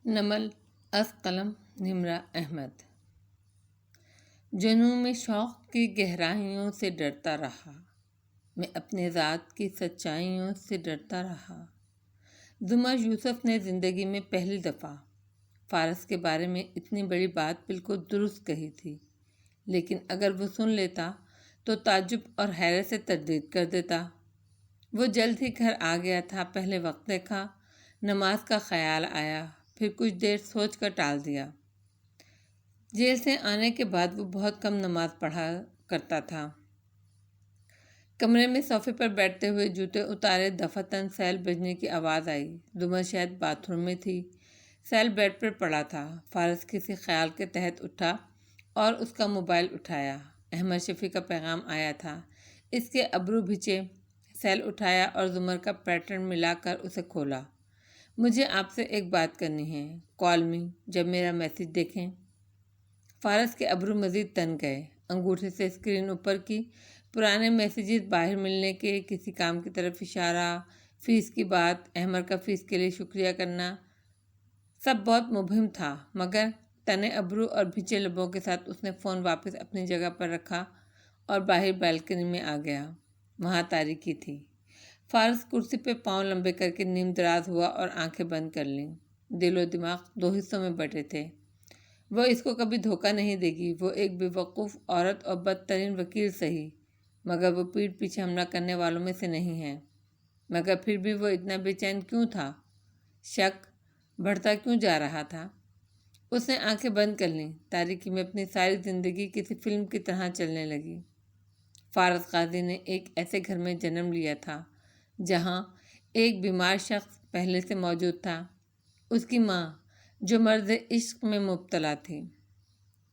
نمل از قلم نمرہ احمد۔ جنوں میں شوق کی گہرائیوں سے ڈرتا رہا، میں اپنے ذات کی سچائیوں سے ڈرتا رہا۔ زمر یوسف نے زندگی میں پہلی دفعہ فارس کے بارے میں اتنی بڑی بات بالکل درست کہی تھی، لیکن اگر وہ سن لیتا تو تعجب اور حیرت سے تردید کر دیتا۔ وہ جلد ہی گھر آ گیا تھا۔ پہلے وقت دیکھا، نماز کا خیال آیا، پھر کچھ دیر سوچ کر ٹال دیا۔ جیل سے آنے کے بعد وہ بہت کم نماز پڑھا کرتا تھا۔ کمرے میں صوفے پر بیٹھتے ہوئے جوتے اتارے دفعتاً سیل بجنے کی آواز آئی۔ زمر شاید باتھ روم میں تھی۔ سیل بیڈ پر پڑا تھا۔ فارس کسی خیال کے تحت اٹھا اور اس کا موبائل اٹھایا۔ احمد شفیع کا پیغام آیا تھا۔ اس کے ابرو بھنچے۔ سیل اٹھایا اور زمر کا پیٹرن ملا کر اسے کھولا۔ مجھے آپ سے ایک بات کرنی ہے، کال می جب میرا میسیج دیکھیں۔ فارس کے ابرو مزید تن گئے۔ انگوٹھے سے اسکرین اوپر کی۔ پرانے میسیجز، باہر ملنے کے، کسی کام کی طرف اشارہ، فیس کی بات، احمد کا فیس کے لیے شکریہ کرنا، سب بہت مبہم تھا، مگر تنے ابرو اور بھنچے لبوں کے ساتھ اس نے فون واپس اپنی جگہ پر رکھا اور باہر بالکنی میں آ گیا۔ وہاں تاریکی تھی۔ فارس کرسی پہ پاؤں لمبے کر کے نیم دراز ہوا اور آنکھیں بند کر لیں۔ دل و دماغ دو حصوں میں بٹے تھے۔ وہ اس کو کبھی دھوکہ نہیں دے گی۔ وہ ایک بے وقوف عورت اور بدترین وکیل سہی، مگر وہ پیٹھ پیچھے حملہ کرنے والوں میں سے نہیں ہے۔ مگر پھر بھی وہ اتنا بے چین کیوں تھا؟ شک بڑھتا کیوں جا رہا تھا؟ اس نے آنکھیں بند کر لیں۔ تاریکی میں اپنی ساری زندگی کسی فلم کی طرح چلنے لگی۔ فارس غازی نے ایک ایسے گھر میں جنم لیا تھا جہاں ایک بیمار شخص پہلے سے موجود تھا، اس کی ماں جو مرض عشق میں مبتلا تھی۔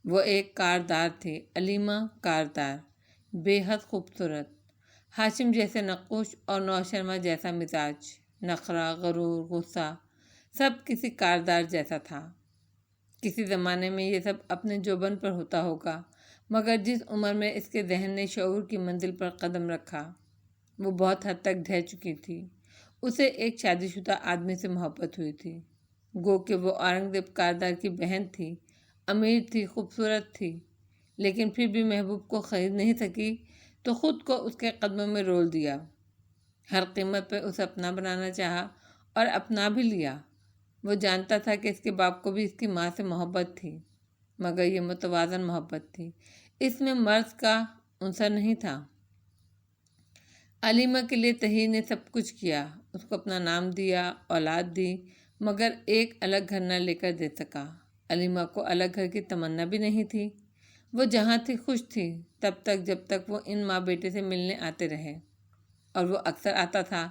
وہ ایک کاردار تھی، علیمہ کاردار، بے حد خوبصورت، ہاشم جیسے نقوش اور نو شرما جیسا مزاج، نخرہ، غرور، غصہ، سب کسی کاردار جیسا تھا۔ کسی زمانے میں یہ سب اپنے جوبن پر ہوتا ہوگا، مگر جس عمر میں اس کے ذہن نے شعور کی منزل پر قدم رکھا، وہ بہت حد تک ڈھہ چکی تھی۔ اسے ایک شادی شدہ آدمی سے محبت ہوئی تھی، گو کہ وہ اورنگزیب کاردار کی بہن تھی، امیر تھی، خوبصورت تھی، لیکن پھر بھی محبوب کو خرید نہیں سکی تو خود کو اس کے قدموں میں رول دیا۔ ہر قیمت پہ اسے اپنا بنانا چاہا اور اپنا بھی لیا۔ وہ جانتا تھا کہ اس کے باپ کو بھی اس کی ماں سے محبت تھی، مگر یہ متوازن محبت تھی، اس میں مرض کا عنصر نہیں تھا۔ علیمہ کے لیے طاہر نے سب کچھ کیا، اس کو اپنا نام دیا، اولاد دی، مگر ایک الگ گھر نہ لے کر دے سکا۔ علیمہ کو الگ گھر کی تمنا بھی نہیں تھی۔ وہ جہاں تھی خوش تھی، تب تک جب تک وہ ان ماں بیٹے سے ملنے آتے رہے، اور وہ اکثر آتا تھا۔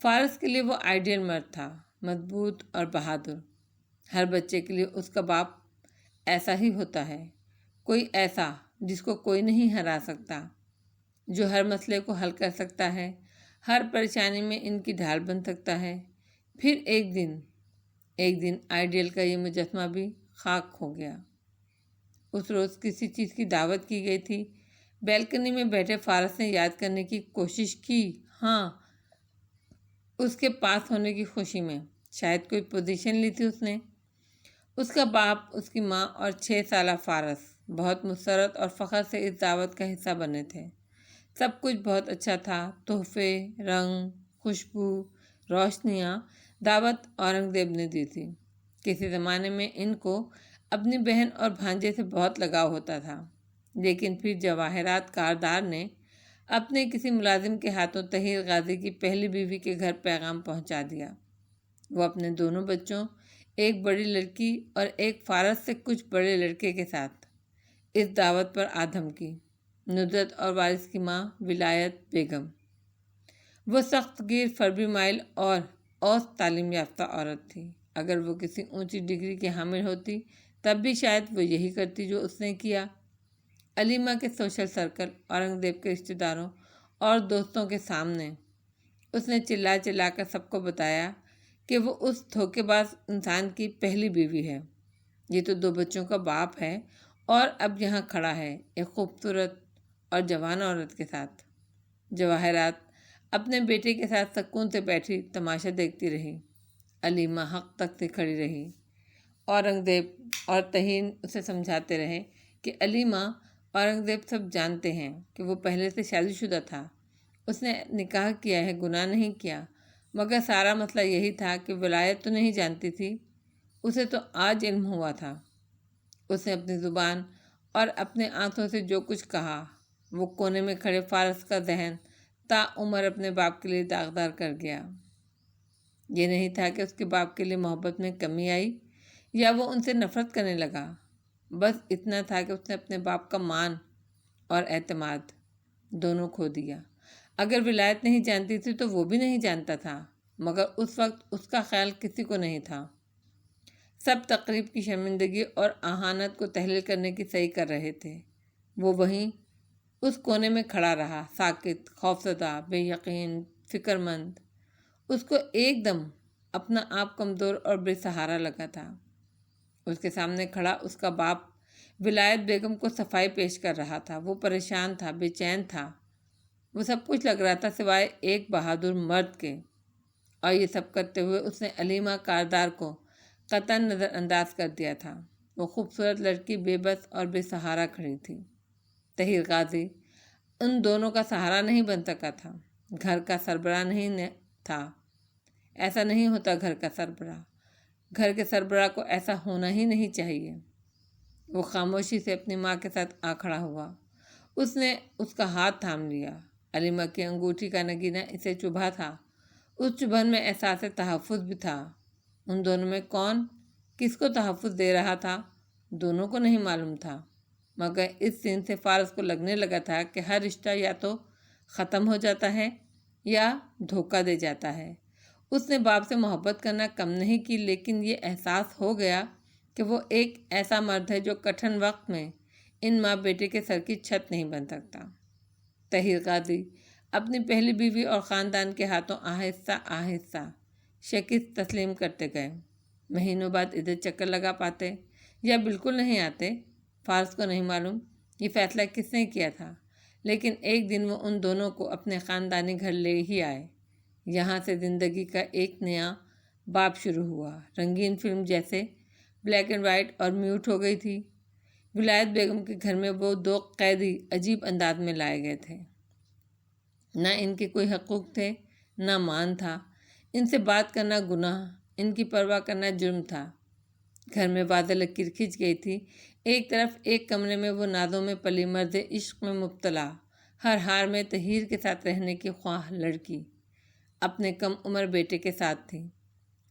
فارس کے لیے وہ آئیڈیل مرد تھا، مضبوط اور بہادر۔ ہر بچے کے لیے اس کا باپ ایسا ہی ہوتا ہے، کوئی ایسا جس کو کوئی نہیں ہرا سکتا، جو ہر مسئلے کو حل کر سکتا ہے، ہر پریشانی میں ان کی ڈھال بن سکتا ہے۔ پھر ایک دن آئیڈیل کا یہ مجسمہ بھی خاک ہو گیا۔ اس روز کسی چیز کی دعوت کی گئی تھی۔ بیلکنی میں بیٹھے فارس نے یاد کرنے کی کوشش کی، ہاں، اس کے پاس ہونے کی خوشی میں شاید کوئی پوزیشن لی تھی اس نے۔ اس کا باپ، اس کی ماں اور 6 سالہ فارس بہت مسرت اور فخر سے اس دعوت کا حصہ بنے تھے۔ سب کچھ بہت اچھا تھا، تحفے، رنگ، خوشبو، روشنیاں۔ دعوت اورنگزیب نے دی تھی۔ کسی زمانے میں ان کو اپنی بہن اور بھانجے سے بہت لگاؤ ہوتا تھا، لیکن پھر جواہرات کاردار نے اپنے کسی ملازم کے ہاتھوں طاہر غازی کی پہلی بیوی کے گھر پیغام پہنچا دیا۔ وہ اپنے دونوں بچوں، ایک بڑی لڑکی اور ایک فارس سے کچھ بڑے لڑکے کے ساتھ اس دعوت پر آ دھمکی۔ ندرت اور وارث کی ماں ولایت بیگم، وہ سخت گیر، فربی مائل اور اوسط تعلیم یافتہ عورت تھی۔ اگر وہ کسی اونچی ڈگری کی حامل ہوتی تب بھی شاید وہ یہی کرتی جو اس نے کیا۔ علیمہ کے سوشل سرکل، اورنگزیب کے رشتہ داروں اور دوستوں کے سامنے اس نے چلا چلا کر سب کو بتایا کہ وہ اس دھوکے باز انسان کی پہلی بیوی ہے۔ یہ تو 2 بچوں کا باپ ہے اور اب یہاں کھڑا ہے ایک خوبصورت اور جوان عورت کے ساتھ۔ جواہرات اپنے بیٹے کے ساتھ سکون سے بیٹھی تماشا دیکھتی رہی۔ علیمہ حق تک سے کھڑی رہی۔ اورنگزیب اور طہین اسے سمجھاتے رہے کہ علیمہ، اورنگزیب سب جانتے ہیں کہ وہ پہلے سے شادی شدہ تھا، اس نے نکاح کیا ہے، گناہ نہیں کیا، مگر سارا مسئلہ یہی تھا کہ ولایت تو نہیں جانتی تھی، اسے تو آج علم ہوا تھا۔ اس نے اپنی زبان اور اپنے آنکھوں سے جو کچھ کہا وہ کونے میں کھڑے فارس کا ذہن تا عمر اپنے باپ کے لیے داغدار کر گیا۔ یہ نہیں تھا کہ اس کے باپ کے لیے محبت میں کمی آئی یا وہ ان سے نفرت کرنے لگا، بس اتنا تھا کہ اس نے اپنے باپ کا مان اور اعتماد دونوں کھو دیا۔ اگر ولایت نہیں جانتی تھی تو وہ بھی نہیں جانتا تھا، مگر اس وقت اس کا خیال کسی کو نہیں تھا۔ سب تقریب کی شرمندگی اور اہانت کو تحلیل کرنے کی صحیح کر رہے تھے۔ وہ وہیں اس کونے میں کھڑا رہا، ساکت، خوفزدہ، بے یقین، فکر مند۔ اس کو ایک دم اپنا آپ کمزور اور بے سہارا لگا تھا۔ اس کے سامنے کھڑا اس کا باپ ولایت بیگم کو صفائی پیش کر رہا تھا۔ وہ پریشان تھا، بے چین تھا، وہ سب کچھ لگ رہا تھا سوائے ایک بہادر مرد کے، اور یہ سب کرتے ہوئے اس نے علیمہ کاردار کو قطعاً نظر انداز کر دیا تھا۔ وہ خوبصورت لڑکی بے بس اور بے سہارا کھڑی تھی۔ طاہر غازی ان دونوں کا سہارا نہیں بن سکا تھا، گھر کا سربراہ نہیں تھا۔ ایسا نہیں ہوتا گھر کا سربراہ، گھر کے سربراہ کو ایسا ہونا ہی نہیں چاہیے۔ وہ خاموشی سے اپنی ماں کے ساتھ آ کھڑا ہوا۔ اس نے اس کا ہاتھ تھام لیا۔ علیمہ کی انگوٹھی کا نگینہ اسے چبھا تھا۔ اس چبھن میں احساس تحفظ بھی تھا۔ ان دونوں میں کون کس کو تحفظ دے رہا تھا دونوں کو نہیں معلوم تھا، مگر اس سین سے فارس کو لگنے لگا تھا کہ ہر رشتہ یا تو ختم ہو جاتا ہے یا دھوکہ دے جاتا ہے۔ اس نے باپ سے محبت کرنا کم نہیں کی، لیکن یہ احساس ہو گیا کہ وہ ایک ایسا مرد ہے جو کٹھن وقت میں ان ماں بیٹے کے سر کی چھت نہیں بن سکتا۔ طاہر غازی اپنی پہلی بیوی اور خاندان کے ہاتھوں آہستہ آہستہ شکست تسلیم کرتے گئے۔ مہینوں بعد ادھر چکر لگا پاتے یا بالکل نہیں آتے، فارس کو نہیں معلوم یہ فیصلہ کس نے کیا تھا، لیکن ایک دن وہ ان دونوں کو اپنے خاندانی گھر لے ہی آئے۔ یہاں سے زندگی کا ایک نیا باب شروع ہوا۔ رنگین فلم جیسے بلیک اینڈ وائٹ اور میوٹ ہو گئی تھی۔ ولایت بیگم کے گھر میں وہ دو قیدی عجیب انداز میں لائے گئے تھے۔ نہ ان کے کوئی حقوق تھے، نہ مان تھا۔ ان سے بات کرنا گناہ، ان کی پرواہ کرنا جرم تھا۔ گھر میں واضح لکیر کھنچ گئی تھی۔ ایک طرف ایک کمرے میں وہ نازوں میں پلی مرد عشق میں مبتلا، ہر حال میں طہیر کے ساتھ رہنے کی خواہ لڑکی اپنے کم عمر بیٹے کے ساتھ تھی،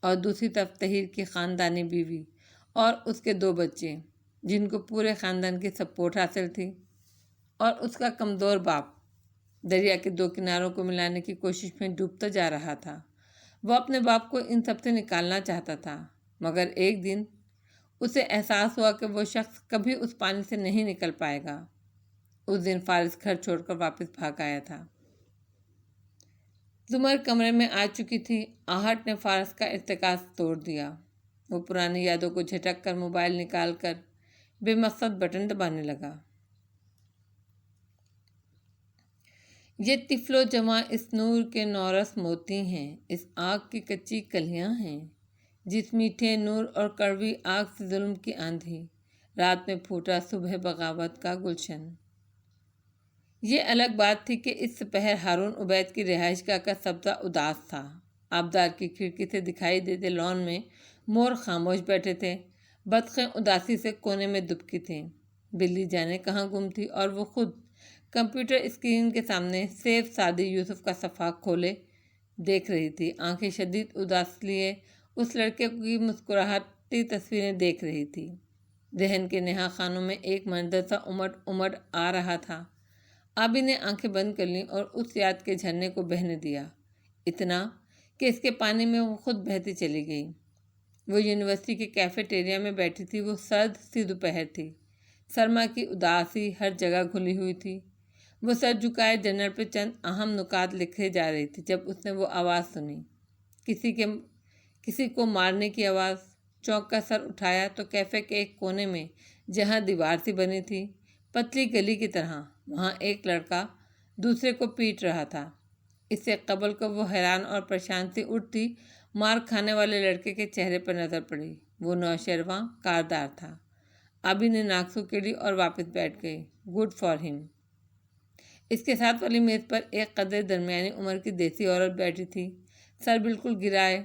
اور دوسری طرف طہیر کی خاندانی بیوی اور اس کے دو بچے جن کو پورے خاندان کی سپورٹ حاصل تھی، اور اس کا کمزور باپ دریا کے دو کناروں کو ملانے کی کوشش میں ڈوبتا جا رہا تھا۔ وہ اپنے باپ کو ان سب سے نکالنا چاہتا تھا، مگر ایک دن اسے احساس ہوا کہ وہ شخص کبھی اس پانی سے نہیں نکل پائے گا۔ اس دن فارس گھر چھوڑ کر واپس بھاگ آیا تھا۔ زمر کمرے میں آ چکی تھی۔ آہٹ نے فارس کا ارتکاز توڑ دیا۔ وہ پرانی یادوں کو جھٹک کر موبائل نکال کر بے مقصد بٹن دبانے لگا۔ یہ طفل و جواں اس نور کے نورس موتی ہیں، اس آگ کی کچی کلیاں ہیں، جس میٹھے نور اور کڑوی آگ سے ظلم کی آندھی، رات میں پھوٹا صبح بغاوت کا گلشن۔ یہ الگ بات تھی کہ اس سپہر ہارون عبید کی رہائش گاہ کا سبزہ اداس تھا۔ آبدار کی کھڑکی سے دکھائی دیتے لان میں مور خاموش بیٹھے تھے، بطخیں اداسی سے کونے میں دبکی تھیں، بلی جانے کہاں گم تھی، اور وہ خود کمپیوٹر اسکرین کے سامنے سیف سعدی یوسف کا صفحہ کھولے دیکھ رہی تھی۔ آنکھیں شدید اداس لیے اس لڑکے کی مسکراہٹی تصویریں دیکھ رہی تھی۔ ذہن کے نہا خانوں میں ایک منظر سا امڑ امڑ آ رہا تھا۔ آبی نے آنکھیں بند کر لیں اور اس یاد کے جھرنے کو بہنے دیا، اتنا کہ اس کے پانی میں وہ خود بہتی چلی گئی۔ وہ یونیورسٹی کے کیفیٹیریا میں بیٹھی تھی۔ وہ سرد سی دوپہر تھی، سرما کی اداسی ہر جگہ گھلی ہوئی تھی۔ وہ سر جھکائے جرنل پہ چند اہم نکات لکھے جا رہی تھی جب اس نے وہ آواز سنی، کسی کو مارنے کی آواز۔ چونک کر سر اٹھایا تو کیفے کے ایک کونے میں، جہاں دیوار سی بنی تھی پتلی گلی کی طرح، وہاں ایک لڑکا دوسرے کو پیٹ رہا تھا۔ اس سے قبل کو وہ حیران اور پریشان سی اٹھتی مار کھانے والے لڑکے کے چہرے پر نظر پڑی۔ وہ نوشیروان کاردار تھا۔ آبی نے ناک سکیڑی اور واپس بیٹھ گئی۔ گڈ فار ہم۔ اس کے ساتھ والی میز پر ایک قدر درمیانی عمر کی دیسی عورت بیٹھی تھی، سر بالکل گرائے،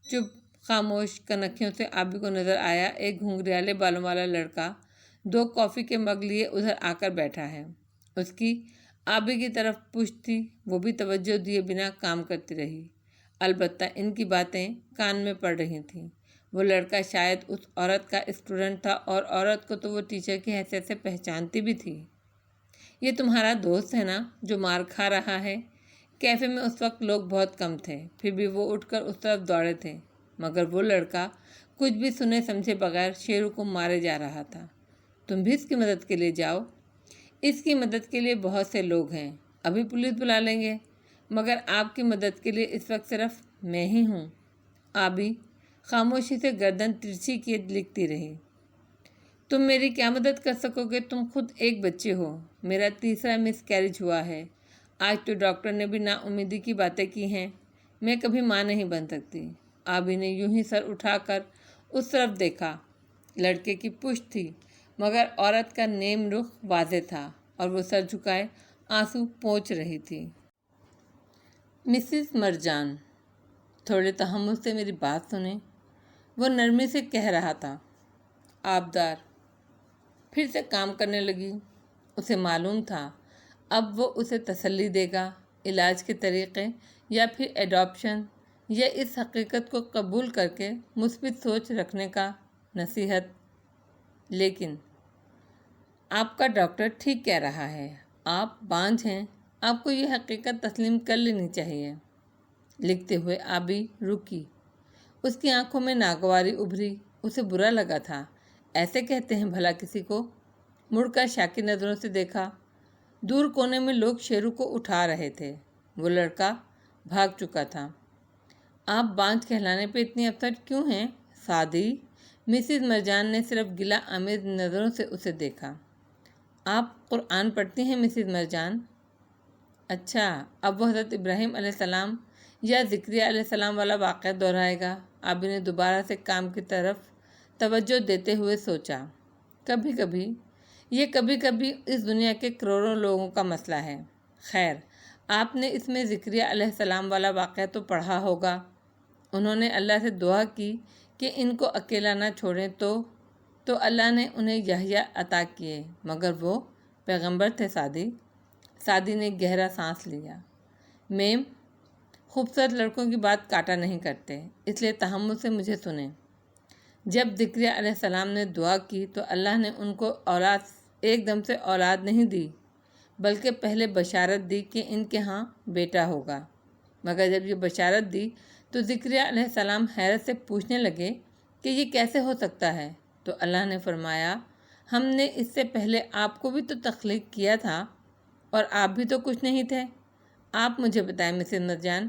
چپ خاموش کنکھیوں سے آبی کو نظر آیا۔ ایک گھنگریالے بالوں والا لڑکا 2 کافی کے مگ لیے ادھر آ کر بیٹھا ہے۔ اس کی آبی کی طرف پشت تھی، وہ بھی توجہ دیے بنا کام کرتی رہی، البتہ ان کی باتیں کان میں پڑ رہی تھیں۔ وہ لڑکا شاید اس عورت کا اسٹوڈنٹ تھا، اور عورت کو تو وہ ٹیچر کی حیثیت سے پہچانتی بھی تھی۔ یہ تمہارا دوست ہے نا جو مار کھا رہا ہے؟ کیفے میں اس وقت لوگ بہت کم تھے، پھر بھی وہ اٹھ کر اس طرف دوڑے تھے، مگر وہ لڑکا کچھ بھی سنے سمجھے بغیر شیرو کو مارے جا رہا تھا۔ تم بھی اس کی مدد کے لیے جاؤ۔ اس کی مدد کے لیے بہت سے لوگ ہیں، ابھی پولیس بلا لیں گے، مگر آپ کی مدد کے لیے اس وقت صرف میں ہی ہوں۔ آبی خاموشی سے گردن ترچھی کیے لکھتی رہی۔ تم میری کیا مدد کر سکو گے؟ تم خود ایک بچے ہو، میرا 3 مس کیریج ہوا ہے، آج تو ڈاکٹر نے بھی نا امیدی کی باتیں کی ہیں، میں کبھی ماں نہیں بن سکتی۔ آبی نے یوں ہی سر اٹھا کر اس طرف دیکھا۔ لڑکے کی پشت تھی، مگر عورت کا نیم رخ واضح تھا، اور وہ سر جھکائے آنسو پونچھ رہی تھی۔ مسز مرجان، تھوڑے تحمل سے میری بات سنیں، وہ نرمی سے کہہ رہا تھا۔ آبدار پھر سے کام کرنے لگی۔ اسے معلوم تھا اب وہ اسے تسلی دے گا، علاج کے طریقے یا پھر ایڈاپشن، یا اس حقیقت کو قبول کر کے مثبت سوچ رکھنے کا نصیحت۔ لیکن آپ کا ڈاکٹر ٹھیک کہہ رہا ہے، آپ بانجھ ہیں، آپ کو یہ حقیقت تسلیم کر لینی چاہیے۔ لکھتے ہوئے آبی رکی، اس کی آنکھوں میں ناگواری ابھری۔ اسے برا لگا تھا، ایسے کہتے ہیں بھلا کسی کو؟ مڑ کر شاکی نظروں سے دیکھا۔ دور کونے میں لوگ شیرو کو اٹھا رہے تھے، وہ لڑکا بھاگ چکا تھا۔ آپ بانجھ کہلانے پہ اتنی اپسیٹ کیوں ہیں سعدی؟ مسز مرجان نے صرف گلہ آمیز نظروں سے اسے دیکھا۔ آپ قرآن پڑھتی ہیں مسز مرجان؟ اچھا، اب وہ حضرت ابراہیم علیہ السلام یا زکریا علیہ السلام والا واقعہ دہرائے گا؟ آبی نے دوبارہ سے کام کی طرف توجہ دیتے ہوئے سوچا۔ کبھی کبھی اس دنیا کے کروڑوں لوگوں کا مسئلہ ہے۔ خیر، آپ نے اس میں زکریا علیہ السلام والا واقعہ تو پڑھا ہوگا۔ انہوں نے اللہ سے دعا کی کہ ان کو اکیلا نہ چھوڑیں، تو اللہ نے انہیں یحییٰ عطا کیے، مگر وہ پیغمبر تھے سعدی۔ سعدی نے گہرا سانس لیا۔ میم، خوبصورت لڑکوں کی بات کاٹا نہیں کرتے، اس لیے تحمل سے مجھے سنیں۔ جب زکریا علیہ السلام نے دعا کی تو اللہ نے ان کو ایک دم سے اولاد نہیں دی، بلکہ پہلے بشارت دی کہ ان کے ہاں بیٹا ہوگا۔ مگر جب یہ بشارت دی تو زکریا علیہ السلام حیرت سے پوچھنے لگے کہ یہ کیسے ہو سکتا ہے؟ تو اللہ نے فرمایا، ہم نے اس سے پہلے آپ کو بھی تو تخلیق کیا تھا، اور آپ بھی تو کچھ نہیں تھے۔ آپ مجھے بتائیں مسز مرجان،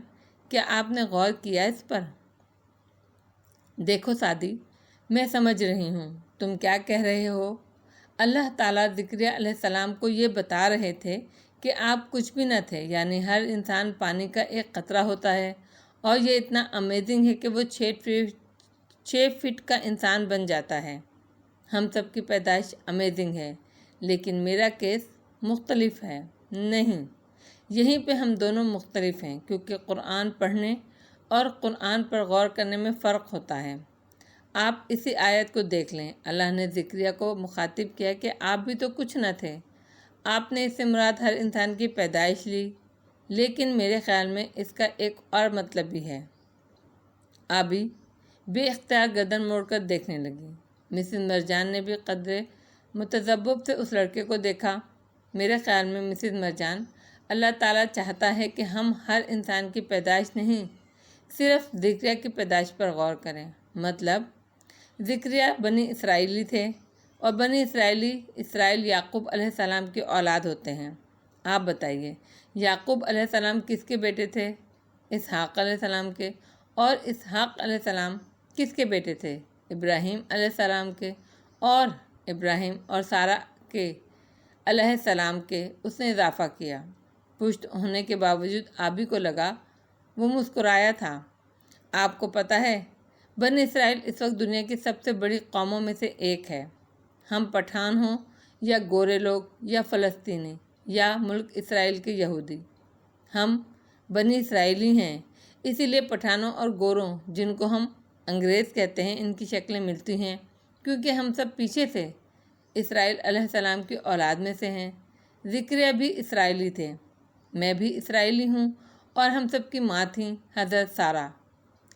کیا آپ نے غور کیا اس پر؟ دیکھو سعدی، میں سمجھ رہی ہوں تم کیا کہہ رہے ہو۔ اللہ تعالیٰ زکریا علیہ السلام کو یہ بتا رہے تھے کہ آپ کچھ بھی نہ تھے، یعنی ہر انسان پانی کا ایک قطرہ ہوتا ہے، اور یہ اتنا امیزنگ ہے کہ وہ 6 فٹ کا انسان بن جاتا ہے۔ ہم سب کی پیدائش امیزنگ ہے، لیکن میرا کیس مختلف ہے۔ نہیں، یہیں پہ ہم دونوں مختلف ہیں، کیونکہ قرآن پڑھنے اور قرآن پر غور کرنے میں فرق ہوتا ہے۔ آپ اسی آیت کو دیکھ لیں، اللہ نے زکریا کو مخاطب کیا کہ آپ بھی تو کچھ نہ تھے، آپ نے اس سے مراد ہر انسان کی پیدائش لی، لیکن میرے خیال میں اس کا ایک اور مطلب بھی ہے۔ آبی بے اختیار گردن موڑ کر دیکھنے لگی۔ مسز مرجان نے بھی قدرے متذبذب سے اس لڑکے کو دیکھا۔ میرے خیال میں مسز مرجان، اللہ تعالیٰ چاہتا ہے کہ ہم ہر انسان کی پیدائش نہیں، صرف زکریا کی پیدائش پر غور کریں۔ مطلب زکریا بنی اسرائیلی تھے، اور بنی اسرائیل یعقوب علیہ السلام کی اولاد ہوتے ہیں۔ آپ بتائیے، یعقوب علیہ السلام کس کے بیٹے تھے؟ اسحاق علیہ السلام کے۔ اور اسحاق علیہ السلام کس کے بیٹے تھے؟ ابراہیم علیہ السلام کے۔ اور ابراہیم اور سارہ کے علیہ السلام کے، اس نے اضافہ کیا۔ پشت ہونے کے باوجود آبی کو لگا وہ مسکرایا تھا۔ آپ کو پتہ ہے، بنی اسرائیل اس وقت دنیا کی سب سے بڑی قوموں میں سے ایک ہے۔ ہم پٹھان ہوں یا گورے لوگ یا فلسطینی یا ملک اسرائیل کے یہودی، ہم بنی اسرائیلی ہیں۔ اسی لیے پٹھانوں اور گوروں، جن کو ہم انگریز کہتے ہیں، ان کی شکلیں ملتی ہیں، کیونکہ ہم سب پیچھے سے اسرائیل علیہ السلام کی اولاد میں سے ہیں۔ ذکریہ بھی اسرائیلی تھے، میں بھی اسرائیلی ہوں، اور ہم سب کی ماں تھیں حضرت سارہ۔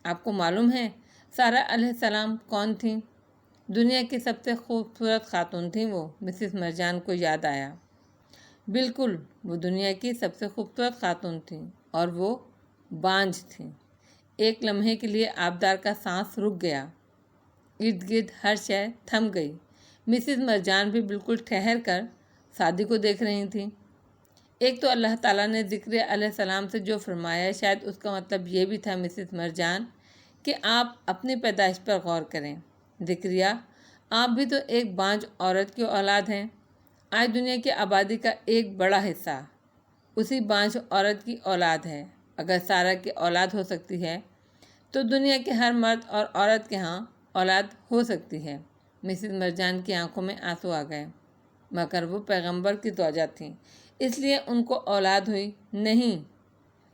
آپ کو معلوم ہے سارہ علیہ السلام کون تھیں؟ دنیا کی سب سے خوبصورت خاتون تھیں وہ۔ مسز مرجان کو یاد آیا۔ بالکل، وہ دنیا کی سب سے خوبصورت خاتون تھیں، اور وہ بانجھ تھیں۔ ایک لمحے کے لیے آبدار کا سانس رک گیا، ارد گرد ہر شے تھم گئی۔ مسز مرجان بھی بالکل ٹھہر کر سعدی کو دیکھ رہی تھیں۔ ایک تو اللہ تعالیٰ نے ذکریہ علیہ السلام سے جو فرمایا، شاید اس کا مطلب یہ بھی تھا مسز مرجان کہ آپ اپنی پیدائش پر غور کریں۔ ذکریہ، آپ بھی تو ایک بانجھ عورت کی اولاد ہیں۔ آج دنیا کی آبادی کا ایک بڑا حصہ اسی بانجھ عورت کی اولاد ہے۔ اگر سارہ کی اولاد ہو سکتی ہے تو دنیا کے ہر مرد اور عورت کے ہاں اولاد ہو سکتی ہے۔ مسز مرجان کی آنکھوں میں آنسو آ گئے۔ مگر وہ پیغمبر کی زوجہ تھیں، اس لیے ان کو اولاد ہوئی نہیں،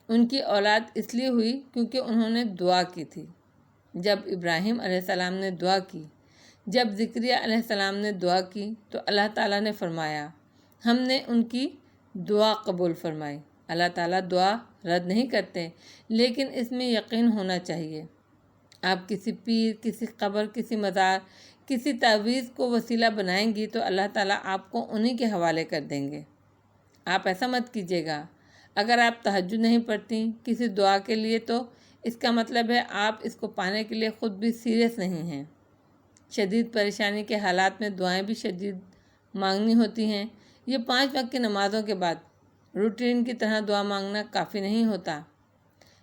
ان کی اولاد اس لیے ہوئی کیونکہ انہوں نے دعا کی تھی۔ جب ابراہیم علیہ السلام نے دعا کی، جب ذکریہ علیہ السلام نے دعا کی، تو اللہ تعالیٰ نے فرمایا، ہم نے ان کی دعا قبول فرمائی۔ اللہ تعالیٰ دعا رد نہیں کرتے، لیکن اس میں یقین ہونا چاہیے۔ آپ کسی پیر، کسی قبر، کسی مزار، کسی تعویذ کو وسیلہ بنائیں گی تو اللہ تعالیٰ آپ کو انہی کے حوالے کر دیں گے۔ آپ ایسا مت کیجیے گا۔ اگر آپ تہجد نہیں پڑھتی کسی دعا کے لیے تو اس کا مطلب ہے آپ اس کو پانے کے لیے خود بھی سیریس نہیں ہیں۔ شدید پریشانی کے حالات میں دعائیں بھی شدید مانگنی ہوتی ہیں۔ یہ 5 وقت کی نمازوں کے بعد روٹین کی طرح دعا مانگنا کافی نہیں ہوتا۔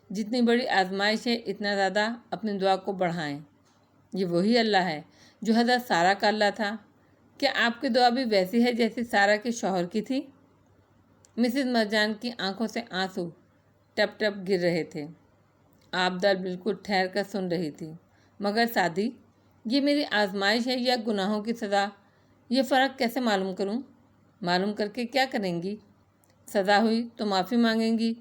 جتنی بڑی آزمائش ہے اتنا زیادہ اپنی دعا کو بڑھائیں۔ یہ وہی اللہ ہے جو حضرت سارہ کا اللہ تھا۔ کیا آپ کی دعا بھی ویسی ہے جیسی سارہ کے شوہر کی تھی؟ مسز مرجان کی آنکھوں سے آنسو ٹپ ٹپ گر رہے تھے۔ آبدار بالکل ٹھہر کر سن رہی تھی۔ مگر سعدی، یہ میری آزمائش ہے یا گناہوں کی سزا؟ یہ فرق کیسے معلوم کروں؟ معلوم کر کے کیا کریں گی؟ سزا ہوئی تو معافی مانگیں گی،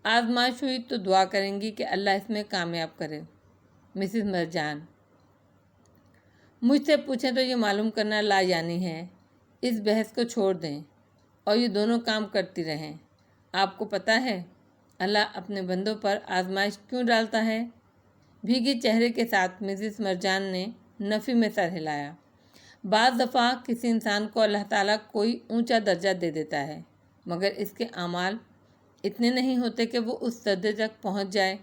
آزمائش ہوئی تو دعا کریں گی کہ اللہ اس میں کامیاب کرے۔ مسز مرجان، مجھ سے پوچھیں تو یہ معلوم کرنا لا یعنی ہے۔ اس بحث کو چھوڑ دیں اور یہ دونوں کام کرتی رہیں۔ آپ کو پتہ ہے اللہ اپنے بندوں پر آزمائش کیوں ڈالتا ہے؟ بھیگے چہرے کے ساتھ مسز مرجان نے نفی میں سر ہلایا۔ بعض دفعہ کسی انسان کو اللہ تعالیٰ کوئی اونچا درجہ دے دیتا ہے، مگر اس کے اعمال اتنے نہیں ہوتے کہ وہ اس درجے تک پہنچ جائے۔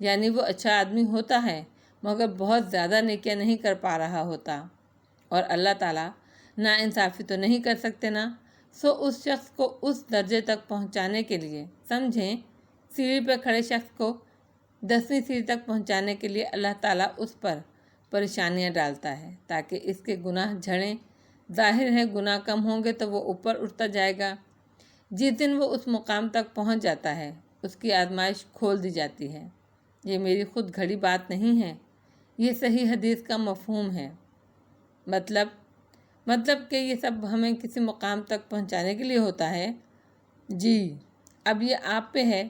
یعنی وہ اچھا آدمی ہوتا ہے مگر بہت زیادہ نیکیاں نہیں کر پا رہا ہوتا، اور اللہ تعالیٰ ناانصافی تو نہیں کر سکتے نا۔ سو اس شخص کو اس درجے تک پہنچانے کے لیے، سمجھیں سیڑھی پہ کھڑے شخص کو 10ویں سیڑھی تک پہنچانے کے لیے اللہ تعالیٰ اس پر پریشانیاں ڈالتا ہے تاکہ اس کے گناہ جھڑیں۔ ظاہر ہے گناہ کم ہوں گے تو وہ اوپر اٹھتا جائے گا۔ جس دن وہ اس مقام تک پہنچ جاتا ہے اس کی آزمائش کھول دی جاتی ہے۔ یہ میری خود گھڑی بات نہیں ہے، یہ صحیح حدیث کا مفہوم ہے۔ مطلب کہ یہ سب ہمیں کسی مقام تک پہنچانے کے لیے ہوتا ہے۔ جی، اب یہ آپ پہ ہے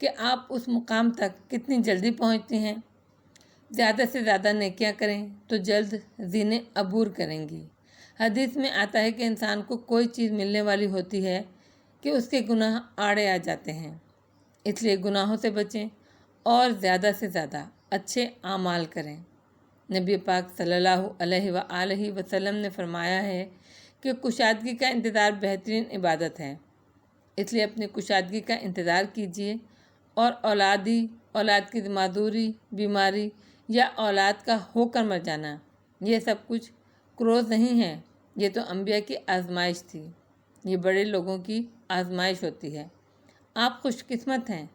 کہ آپ اس مقام تک کتنی جلدی پہنچتی ہیں۔ زیادہ سے زیادہ نیکیاں کریں تو جلد زینے عبور کریں گی۔ حدیث میں آتا ہے کہ انسان کو کوئی چیز ملنے والی ہوتی ہے کہ اس کے گناہ آڑے آ جاتے ہیں۔ اس لیے گناہوں سے بچیں اور زیادہ سے زیادہ اچھے اعمال کریں۔ نبی پاک صلی اللہ علیہ وآلہ وسلم نے فرمایا ہے کہ کشادگی کا انتظار بہترین عبادت ہے، اس لیے اپنی کشادگی کا انتظار کیجیے۔ اور اولاد کی معذوری، بیماری یا اولاد کا ہو کر مر جانا، یہ سب کچھ کروز نہیں ہے، یہ تو انبیاء کی آزمائش تھی، یہ بڑے لوگوں کی آزمائش ہوتی ہے۔ آپ خوش قسمت ہیں،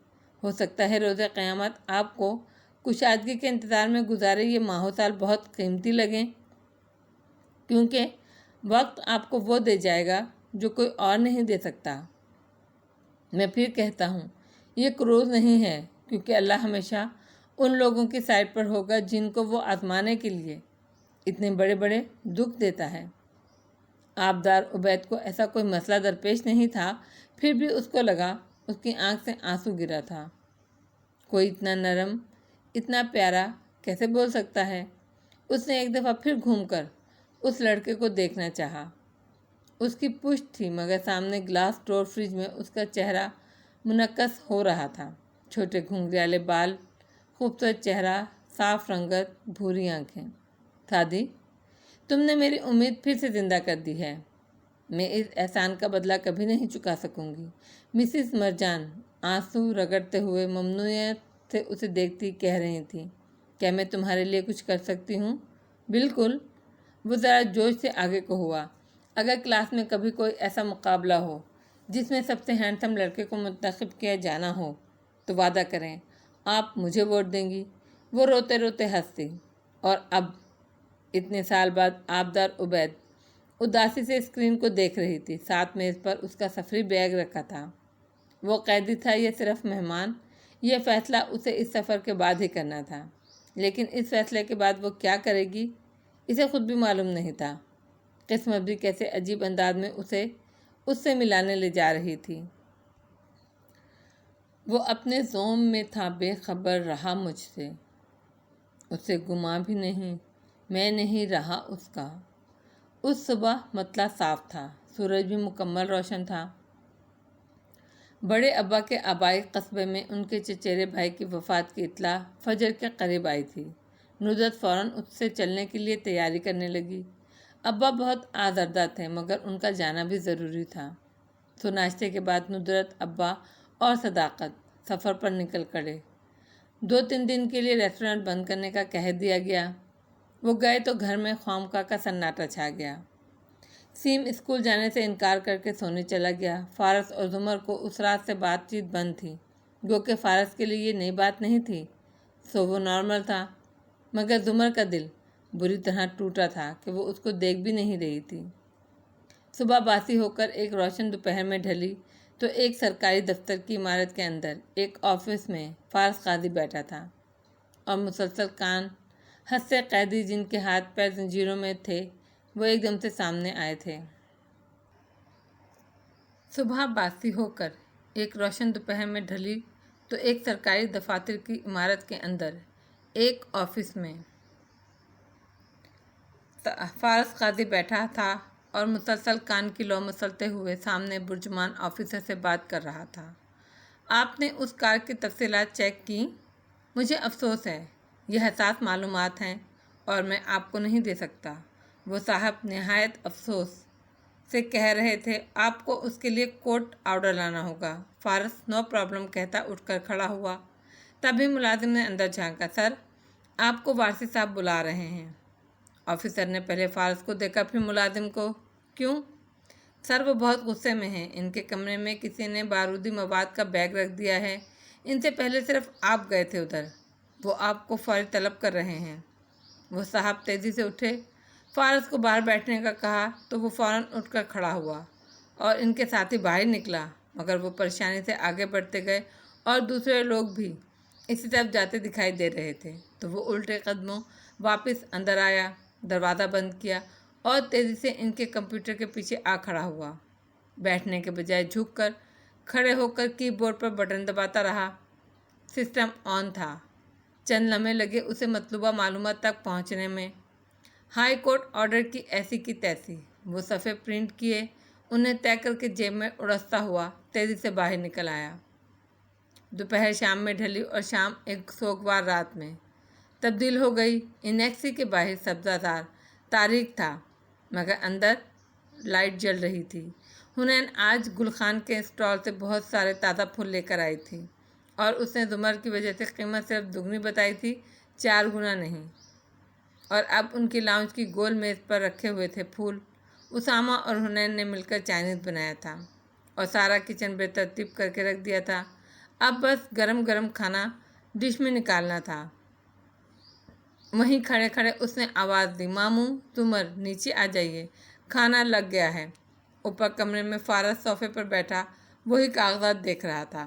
ہو سکتا ہے روز قیامت آپ کو کشادگی کے انتظار میں گزارے یہ ماہ و سال بہت قیمتی لگیں، کیونکہ وقت آپ کو وہ دے جائے گا جو کوئی اور نہیں دے سکتا۔ میں پھر کہتا ہوں، یہ کروز نہیں ہے، کیونکہ اللہ ہمیشہ ان لوگوں کی سائڈ پر ہوگا جن کو وہ آزمانے کے لیے اتنے بڑے بڑے دکھ دیتا ہے۔ آبدار عبید کو ایسا کوئی مسئلہ درپیش نہیں تھا، پھر بھی اس کو لگا اس کی آنکھ سے آنسو گرا تھا۔ کوئی اتنا نرم، اتنا پیارا کیسے بول سکتا ہے؟ اس نے ایک دفعہ پھر گھوم کر اس لڑکے کو دیکھنا چاہا۔ اس کی پشت تھی مگر سامنے گلاس ڈور فریج میں اس کا چہرہ منعکس ہو رہا تھا۔ چھوٹے گھنگریالے بال، خوبصورت چہرہ، صاف رنگت، بھوری آنکھیں۔ سادی، تم نے میری امید پھر سے زندہ کر دی ہے۔ میں اس احسان کا بدلہ کبھی نہیں چکا سکوں گی۔ مسز مرجان آنسو رگڑتے ہوئے ممنونیت سے اسے دیکھتی کہہ رہی تھی، کیا میں تمہارے لیے کچھ کر سکتی ہوں؟ بالکل۔ وہ ذرا جوش سے آگے کو ہوا۔ اگر کلاس میں کبھی کوئی ایسا مقابلہ ہو جس میں سب سے ہینڈسم لڑکے کو منتخب کیا جانا ہو تو وعدہ کریں آپ مجھے ووٹ دیں گی۔ وہ روتے روتے ہنسی۔ اور اب اتنے سال بعد آبدار عبید اداسی سے اسکرین کو دیکھ رہی تھی۔ ساتھ میز پر اس کا سفری بیگ رکھا تھا۔ وہ قیدی تھا یا صرف مہمان؟ یہ فیصلہ اسے اس سفر کے بعد ہی کرنا تھا، لیکن اس فیصلے کے بعد وہ کیا کرے گی اسے خود بھی معلوم نہیں تھا۔ قسمت بھی کیسے عجیب انداز میں اسے اس سے ملانے لے جا رہی تھی۔ وہ اپنے زوم میں تھا، بے خبر رہا مجھ سے، اسے گما بھی نہیں، میں نہیں رہا اس کا۔ اس صبح مطلع صاف تھا، سورج بھی مکمل روشن تھا۔ بڑے ابا کے آبائی قصبے میں ان کے چچیرے بھائی کی وفات کی اطلاع فجر کے قریب آئی تھی۔ ندرت فوراً اس سے چلنے کے لیے تیاری کرنے لگی۔ ابا بہت آزردہ تھے مگر ان کا جانا بھی ضروری تھا۔ تو ناشتے کے بعد ندرت، ابا اور صداقت سفر پر نکل پڑے۔ 2-3 دن کے لیے ریسٹورنٹ بند کرنے کا کہہ دیا گیا۔ وہ گئے تو گھر میں خوامخواہ کا سناٹا چھا گیا۔ سیم اسکول جانے سے انکار کر کے سونے چلا گیا۔ فارس اور زمر کو اس رات سے بات چیت بند تھی، گو کہ فارس کے لیے یہ نئی بات نہیں تھی، سو وہ نارمل تھا۔ مگر زمر کا دل بری طرح ٹوٹا تھا کہ وہ اس کو دیکھ بھی نہیں رہی تھی۔ صبح باسی ہو کر ایک روشن دوپہر میں ڈھلی تو ایک سرکاری دفتر کی عمارت کے اندر ایک آفس میں فارس قاضی بیٹھا تھا اور مسلسل کان ہنسے قیدی جن کے ہاتھ پیر زنجیروں میں تھے وہ ایک دم سے سامنے آئے تھے۔ صبح باسی ہو کر ایک روشن دوپہر میں ڈھلی تو ایک سرکاری دفاتر کی عمارت کے اندر ایک آفس میں فارس قاضی بیٹھا تھا اور مسلسل کان کی لو مسلتے ہوئے سامنے برجمان آفیسر سے بات کر رہا تھا۔ آپ نے اس کار کی تفصیلات چیک کی؟ مجھے افسوس ہے، یہ حساس معلومات ہیں اور میں آپ کو نہیں دے سکتا۔ وہ صاحب نہایت افسوس سے کہہ رہے تھے، آپ کو اس کے لیے کورٹ آرڈر لانا ہوگا۔ فارس نو پرابلم کہتا اٹھ کر کھڑا ہوا۔ تبھی ملازم نے اندر جھانکا، سر آپ کو وارثی صاحب بلا رہے ہیں۔ آفیسر نے پہلے فارس کو دیکھا پھر ملازم کو۔ کیوں؟ سر وہ بہت غصے میں ہیں، ان کے کمرے میں کسی نے بارودی مواد کا بیگ رکھ دیا ہے، ان سے پہلے صرف آپ گئے تھے ادھر، وہ آپ کو فوری طلب کر رہے ہیں۔ وہ صاحب تیزی سے اٹھے، فارس کو باہر بیٹھنے کا کہا تو وہ فوراً اٹھ کر کھڑا ہوا اور ان کے ساتھی باہر نکلا، مگر وہ پریشانی سے آگے بڑھتے گئے اور دوسرے لوگ بھی اسی طرف جاتے دکھائی دے رہے تھے تو وہ الٹے قدموں واپس اندر آیا، دروازہ بند کیا اور تیزی سے ان کے کمپیوٹر کے پیچھے آ کھڑا ہوا۔ بیٹھنے کے بجائے جھک کر کھڑے ہو کر کی بورڈ پر بٹن دباتا رہا۔ سسٹم آن تھا، چند لمحے لگے اسے مطلوبہ معلومات تک پہنچنے میں۔ ہائی کورٹ آرڈر کی ایسی کی تیسی، وہ صفحے پرنٹ کیے، انہیں طے کر کے جیب میں اڑستا ہوا تیزی سے باہر نکل آیا۔ دوپہر شام میں ڈھلی اور شام ایک سوگوار رات میں تبدیل ہو گئی۔ انیکسی کے باہر سبزہ زار تاریک تھا مگر اندر لائٹ جل رہی تھی۔ حنین آج گل خان کے اسٹال سے بہت سارے تازہ پھول لے کر آئی تھی اور اس نے زمر کی وجہ سے قیمت صرف دگنی بتائی تھی، 4 گنا نہیں۔ اور اب ان کی لاؤنج کی گول میز پر رکھے ہوئے تھے پھول۔ اسامہ اور حنین نے مل کر چائنیز بنایا تھا اور سارا کچن بے ترتیب کر کے رکھ دیا تھا، اب بس گرم گرم کھانا ڈش میں نکالنا تھا۔ وہیں کھڑے کھڑے اس نے آواز دی، ماموں، زمر نیچے آ جائیے، کھانا لگ گیا ہے۔ اوپر کمرے میں فارس صوفے پر بیٹھا وہی کاغذات دیکھ رہا تھا۔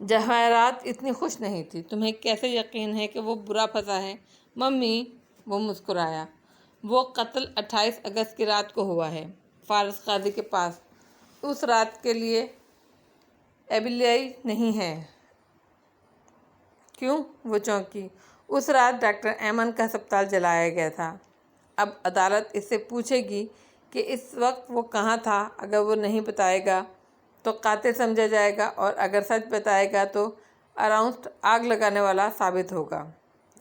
جواہرات اتنی خوش نہیں تھی. تمہیں کیسے یقین ہے کہ وہ برا پھنسا ہے ممی؟ وہ مسکرایا. وہ قتل 28 اگست کی رات کو ہوا ہے فارس قاضی کے پاس. اس رات کے لیے ایلیبی نہیں ہے. کیوں؟ وہ چونکی. اس رات ڈاکٹر ایمن کا ہسپتال جلایا گیا تھا. اب عدالت اس سے پوچھے گی کہ اس وقت وہ کہاں تھا. اگر وہ نہیں بتائے گا تو قاتل سمجھا جائے گا، اور اگر سچ بتائے گا تو اراؤنڈ آگ لگانے والا ثابت ہوگا.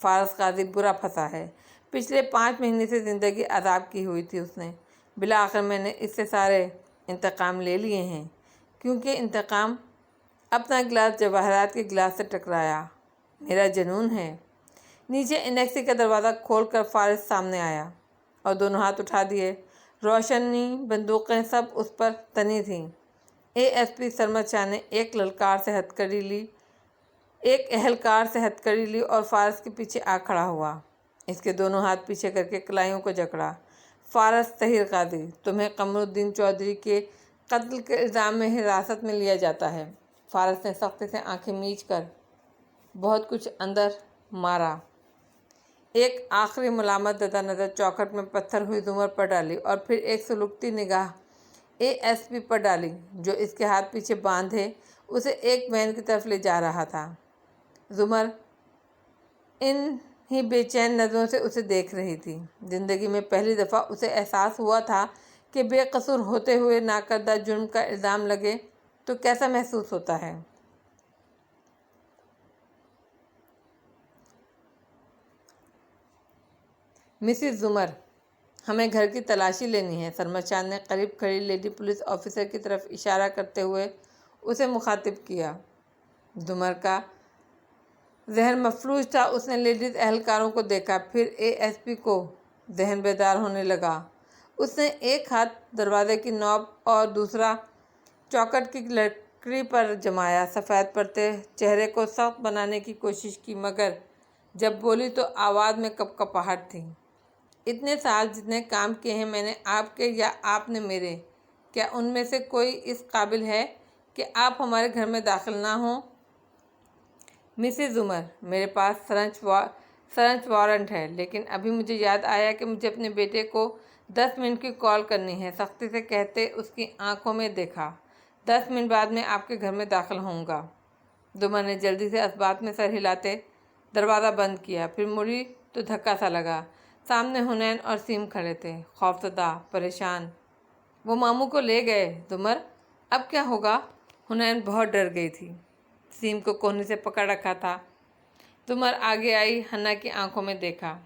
فارس قاضی برا پھنسا ہے. پچھلے 5 مہینے سے زندگی عذاب کی ہوئی تھی اس نے. بالآخر میں نے اس سے سارے انتقام لے لیے ہیں. کیونکہ انتقام؟ اپنا گلاس جواہرات کے گلاس سے ٹکرایا. میرا جنون ہے. نیچے انیکسی کا دروازہ کھول کر فارس سامنے آیا اور دونوں ہاتھ اٹھا دیے. روشنی، بندوقیں سب اس پر تنی تھیں. اے ایس پی سرمد شاہ نے ایک اہلکار سے ہتھکڑی لی اور فارس کے پیچھے آ کھڑا ہوا. اس کے دونوں ہاتھ پیچھے کر کے کلائیوں کو جکڑا. فارس طاہر قاضی، تمہیں قمر الدین چودھری کے قتل کے الزام میں حراست میں لیا جاتا ہے. فارس نے سختی سے آنکھیں میچ کر بہت کچھ اندر مارا. ایک آخری ملامت زدہ نظر چوکھٹ میں پتھر ہوئی زمر پر ڈالی اور پھر ایک سلگتی نگاہ اے ایس پی پر ڈالی جو اس کے ہاتھ پیچھے باندھے اسے ایک وین کی طرف لے جا رہا تھا. زمر ان ہی بے چین نظروں سے اسے دیکھ رہی تھی. زندگی میں پہلی دفعہ اسے احساس ہوا تھا کہ بے قصور ہوتے ہوئے ناکردہ جرم کا الزام لگے تو کیسا محسوس ہوتا ہے. مسز زمر، ہمیں گھر کی تلاشی لینی ہے. سرمد شاہ نے قریب کھڑی لیڈی پولیس آفیسر کی طرف اشارہ کرتے ہوئے اسے مخاطب کیا. زمر کا ذہن مفلوج تھا. اس نے لیڈیز اہلکاروں کو دیکھا، پھر اے ایس پی کو. ذہن بیدار ہونے لگا. اس نے ایک ہاتھ دروازے کی نوب اور دوسرا چوکھٹ کی لکڑی پر جمایا. سفید پرتیں چہرے کو سخت بنانے کی کوشش کی، مگر جب بولی تو آواز میں کپکپاہٹ تھی. اتنے سال جتنے کام کیے ہیں میں نے آپ کے یا آپ نے میرے، کیا ان میں سے کوئی اس قابل ہے کہ آپ ہمارے گھر میں داخل نہ ہوں؟ مسز زمر، میرے پاس سرچ وارنٹ ہے، لیکن ابھی مجھے یاد آیا کہ مجھے اپنے بیٹے کو 10 منٹ کی کال کرنی ہے. سختی سے کہتے اس کی آنکھوں میں دیکھا. 10 منٹ بعد میں آپ کے گھر میں داخل ہوں گا. زمر نے جلدی سے اسبات میں سر ہلاتے دروازہ بند کیا. پھر مڑی تو دھکا سا لگا. سامنے حنین اور سیم کھڑے تھے، خوفزدہ، پریشان. وہ ماموں کو لے گئے. زمر، اب کیا ہوگا؟ حنین بہت ڈر گئی تھی. سیم کو کوہنی سے پکڑ رکھا تھا. زمر آگے آئی. حنا کی آنکھوں میں دیکھا.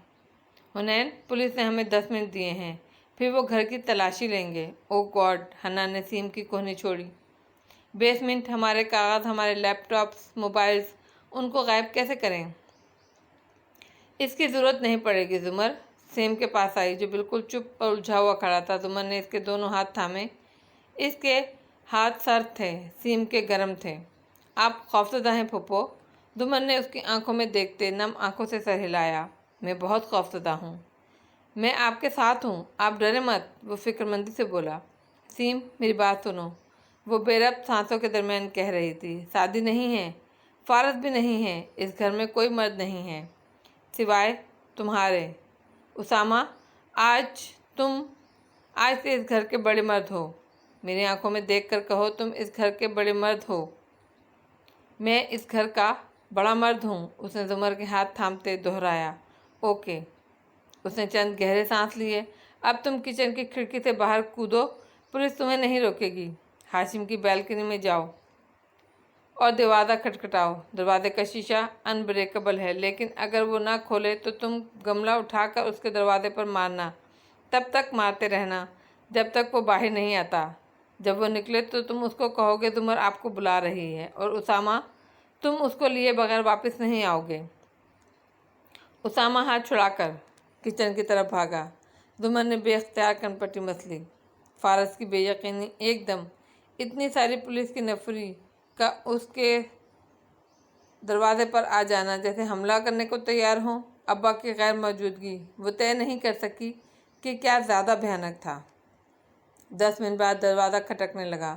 حنین، پولیس نے ہمیں 10 منٹ دیے ہیں، پھر وہ گھر کی تلاشی لیں گے. او گاڈ! حنا نے سیم کی کوہنی چھوڑی. 20 منٹ؟ ہمارے کاغذ، ہمارے لیپ ٹاپس، موبائلز، ان کو غائب کیسے کریں؟ اس کی ضرورت نہیں پڑے گی. زمر سیم کے پاس آئی جو بالکل چپ اور الجھا ہوا کھڑا تھا. زمر نے اس کے دونوں ہاتھ تھامے. اس کے ہاتھ سرد تھے، سیم کے گرم تھے. آپ خوفزدہ ہیں پھوپھو؟ زمر نے اس کی آنکھوں میں دیکھتے نم آنکھوں سے سر ہلایا. میں بہت خوفزدہ ہوں. میں آپ کے ساتھ ہوں، آپ ڈریں مت، وہ فکر مندی سے بولا. سیم، میری بات سنو، وہ بے ربط سانسوں کے درمیان کہہ رہی تھی. شادی نہیں ہے، فارس بھی نہیں ہے، اس گھر میں کوئی مرد نہیں ہے سوائے تمہارے. اسامہ، آج سے اس گھر کے بڑے مرد ہو. میری آنکھوں میں دیکھ کر کہو، تم اس گھر کے بڑے مرد ہو. میں اس گھر کا بڑا مرد ہوں. اس نے زمر کے ہاتھ تھامتے دہرایا. اوکے. اس نے چند گہرے سانس لیے. اب تم کچن کی کھڑکی سے باہر کودو، پولیس تمہیں نہیں روکے گی. ہاشم کی بیلکنی میں جاؤ اور دروازہ کھٹکھٹاؤ. دروازے کا شیشہ ان بریکیبل ہے، لیکن اگر وہ نہ کھولے تو تم گملہ اٹھا کر اس کے دروازے پر مارنا. تب تک مارتے رہنا جب تک وہ باہر نہیں آتا. جب وہ نکلے تو تم اس کو کہو گے زمر آپ کو بلا رہی ہے، اور اسامہ، تم اس کو لیے بغیر واپس نہیں آؤ گے. اسامہ ہاتھ چھڑا کر کچن کی طرف بھاگا. زمر نے بے اختیار کنپٹی مس لی. فارس کی بے یقینی ایک دم. اتنی ساری پولیس کی نفری کا اس کے دروازے پر آ جانا جیسے حملہ کرنے کو تیار ہوں. ابا کی غیر موجودگی. وہ طے نہیں کر سکی کہ کیا زیادہ بھیانک تھا. 10 منٹ بعد دروازہ کھٹکنے لگا.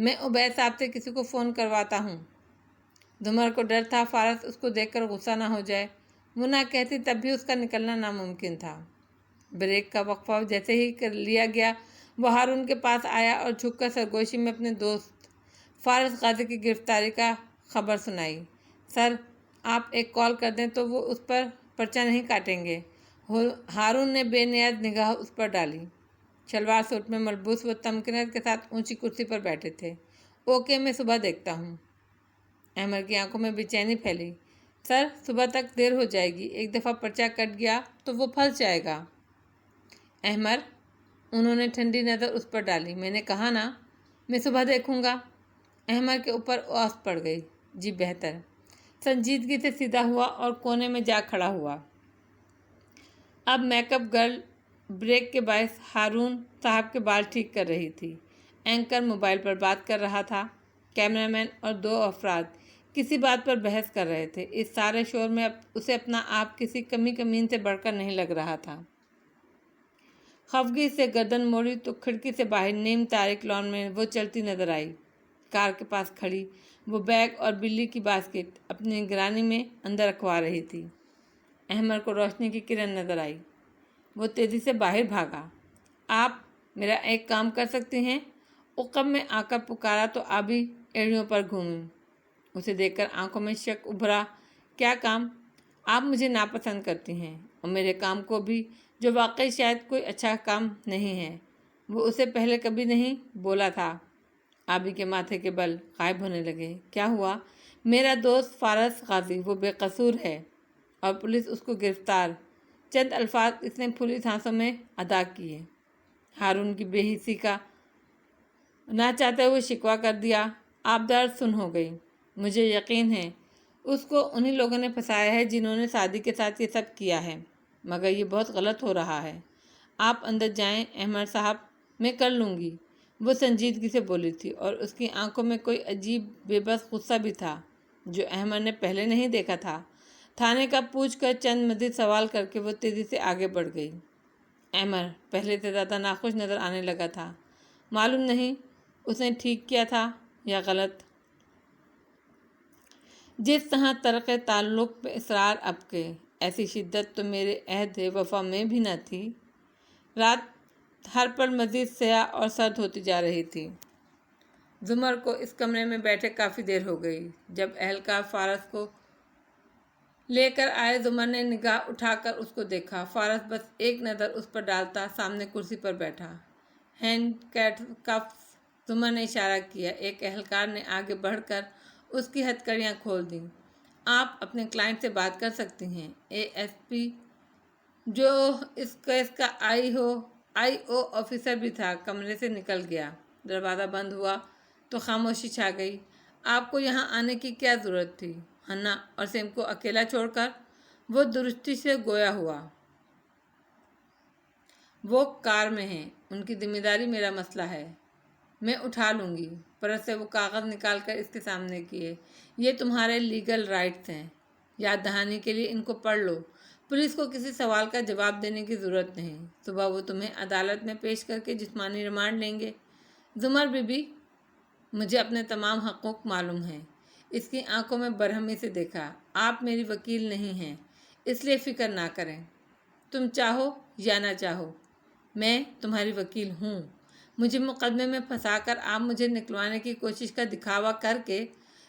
میں عبید صاحب سے کسی کو فون کرواتا ہوں۔ زمر کو ڈر تھا فارس اس کو دیکھ کر غصہ نہ ہو جائے، وہ نہ کہتی تب بھی اس کا نکلنا ناممکن تھا۔ بریک کا وقفہ جیسے ہی کر لیا گیا، وہ ہارون کے پاس آیا اور جھک کر سرگوشی میں اپنے دوست فارس غازی کی گرفتاری کا خبر سنائی۔ سر، آپ ایک کال کر دیں تو وہ اس پر پرچہ نہیں کاٹیں گے۔ ہارون نے بے نیاز نگاہ اس پر ڈالی۔ شلوار سوٹ میں ملبوس وہ تمکنت کے ساتھ اونچی کرسی پر بیٹھے تھے۔ اوکے، میں صبح دیکھتا ہوں۔ احمد کی آنکھوں میں بے چینی پھیلی۔ سر، صبح تک دیر ہو جائے گی، ایک دفعہ پرچہ کٹ گیا تو وہ پھنس جائے گا۔ احمد، انہوں نے ٹھنڈی نظر اس پر ڈالی۔ میں نے کہا نا، میں صبح دیکھوں گا۔ احمد کے اوپر اوس پڑ گئی۔ جی بہتر۔ سنجیدگی سے سیدھا ہوا اور کونے میں جا کھڑا ہوا۔ اب میک اپ گرل بریک کے باعث ہارون صاحب کے بال ٹھیک کر رہی تھی۔ اینکر موبائل پر بات کر رہا تھا۔ کیمرہ مین اور دو افراد کسی بات پر بحث کر رہے تھے۔ اس سارے شور میں اسے اپنا آپ کسی کمی کمین سے بڑھ کر نہیں لگ رہا تھا۔ خفگی سے گردن موڑی تو کھڑکی سے باہر نیم تاریک لان میں وہ چلتی نظر آئی۔ کار کے پاس کھڑی وہ بیگ اور بلی کی باسکٹ اپنی نگرانی میں اندر رکھوا رہی تھی۔ احمد کو روشنی کی کرن نظر آئی۔ وہ تیزی سے باہر بھاگا۔ آپ میرا ایک کام کر سکتے ہیں؟ عقب میں آ کر پکارا تو آبی ایڑیوں پر گھومی۔ اسے دیکھ کر آنکھوں میں شک ابھرا۔ کیا کام؟ آپ مجھے ناپسند کرتی ہیں اور میرے کام کو بھی، جو واقعی شاید کوئی اچھا کام نہیں ہے۔ وہ اسے پہلے کبھی نہیں بولا تھا۔ آبی کے ماتھے کے بل غائب ہونے لگے۔ کیا ہوا؟ میرا دوست فارس غازی وہ بے قصور ہے اور پولیس اس کو گرفتار۔ چند الفاظ اس نے پھولی سانسوں میں ادا کیے۔ ہارون کی بے حسی کا نہ چاہتے ہوئے شکوہ کر دیا۔ آبدار سن ہو گئی۔ مجھے یقین ہے اس کو انہی لوگوں نے پھنسایا ہے جنہوں نے سعدی کے ساتھ یہ سب کیا ہے، مگر یہ بہت غلط ہو رہا ہے۔ آپ اندر جائیں احمد صاحب، میں کر لوں گی، وہ سنجیدگی سے بولی تھی اور اس کی آنکھوں میں کوئی عجیب بے بس غصہ بھی تھا جو احمد نے پہلے نہیں دیکھا تھا۔ تھانے کا پوچھ کر چند مزید سوال کر کے وہ تیزی سے آگے بڑھ گئی۔ احمد پہلے سے زیادہ ناخوش نظر آنے لگا تھا۔ معلوم نہیں اس نے ٹھیک کیا تھا یا غلط۔ جس طرح ترک تعلق پہ اصرار اب کے، ایسی شدت تو میرے عہد وفا میں بھی نہ تھی۔ رات ہر پل مزید سیاہ اور سرد ہوتی جا رہی تھی۔ زمر کو اس کمرے میں بیٹھے کافی دیر ہو گئی۔ جب اہلکار فارس کو لے کر آئے، زمر نے نگاہ اٹھا کر اس کو دیکھا۔ فارس بس ایک نظر اس پر ڈالتا سامنے کرسی پر بیٹھا۔ ہینڈ کفس، زمر نے اشارہ کیا۔ ایک اہلکار نے آگے بڑھ کر اس کی ہتھکڑیاں کھول دیں۔ آپ اپنے کلائنٹ سے بات کر سکتی ہیں۔ اے ایس پی جو اس کیس کا آئی او آفیسر بھی تھا، کمرے سے نکل گیا۔ دروازہ بند ہوا تو خاموشی چھا گئی۔ آپ کو یہاں آنے کی کیا ضرورت تھی؟ ہنا اور سیم کو اکیلا چھوڑ کر وہ درستی سے گویا ہوا۔ وہ کار میں ہیں، ان کی ذمہ داری میرا مسئلہ ہے، میں اٹھا لوں گی۔ پرس سے وہ کاغذ نکال کر اس کے سامنے کیے۔ یہ تمہارے لیگل رائٹس ہیں، یاد دہانی کے لیے ان کو پڑھ لو۔ پولیس کو کسی سوال کا جواب دینے کی ضرورت نہیں۔ صبح وہ تمہیں عدالت میں پیش کر کے جسمانی ریمانڈ لیں گے۔ زمر بی بی، مجھے اپنے تمام حقوق معلوم ہیں۔ اس کی آنکھوں میں برہمی سے دیکھا۔ آپ میری وکیل نہیں ہیں، اس لیے فکر نہ کریں۔ تم چاہو یا نہ چاہو، میں تمہاری وکیل ہوں۔ مجھے مقدمے میں پھنسا کر آپ مجھے نکلوانے کی کوشش کا دکھاوا کر کے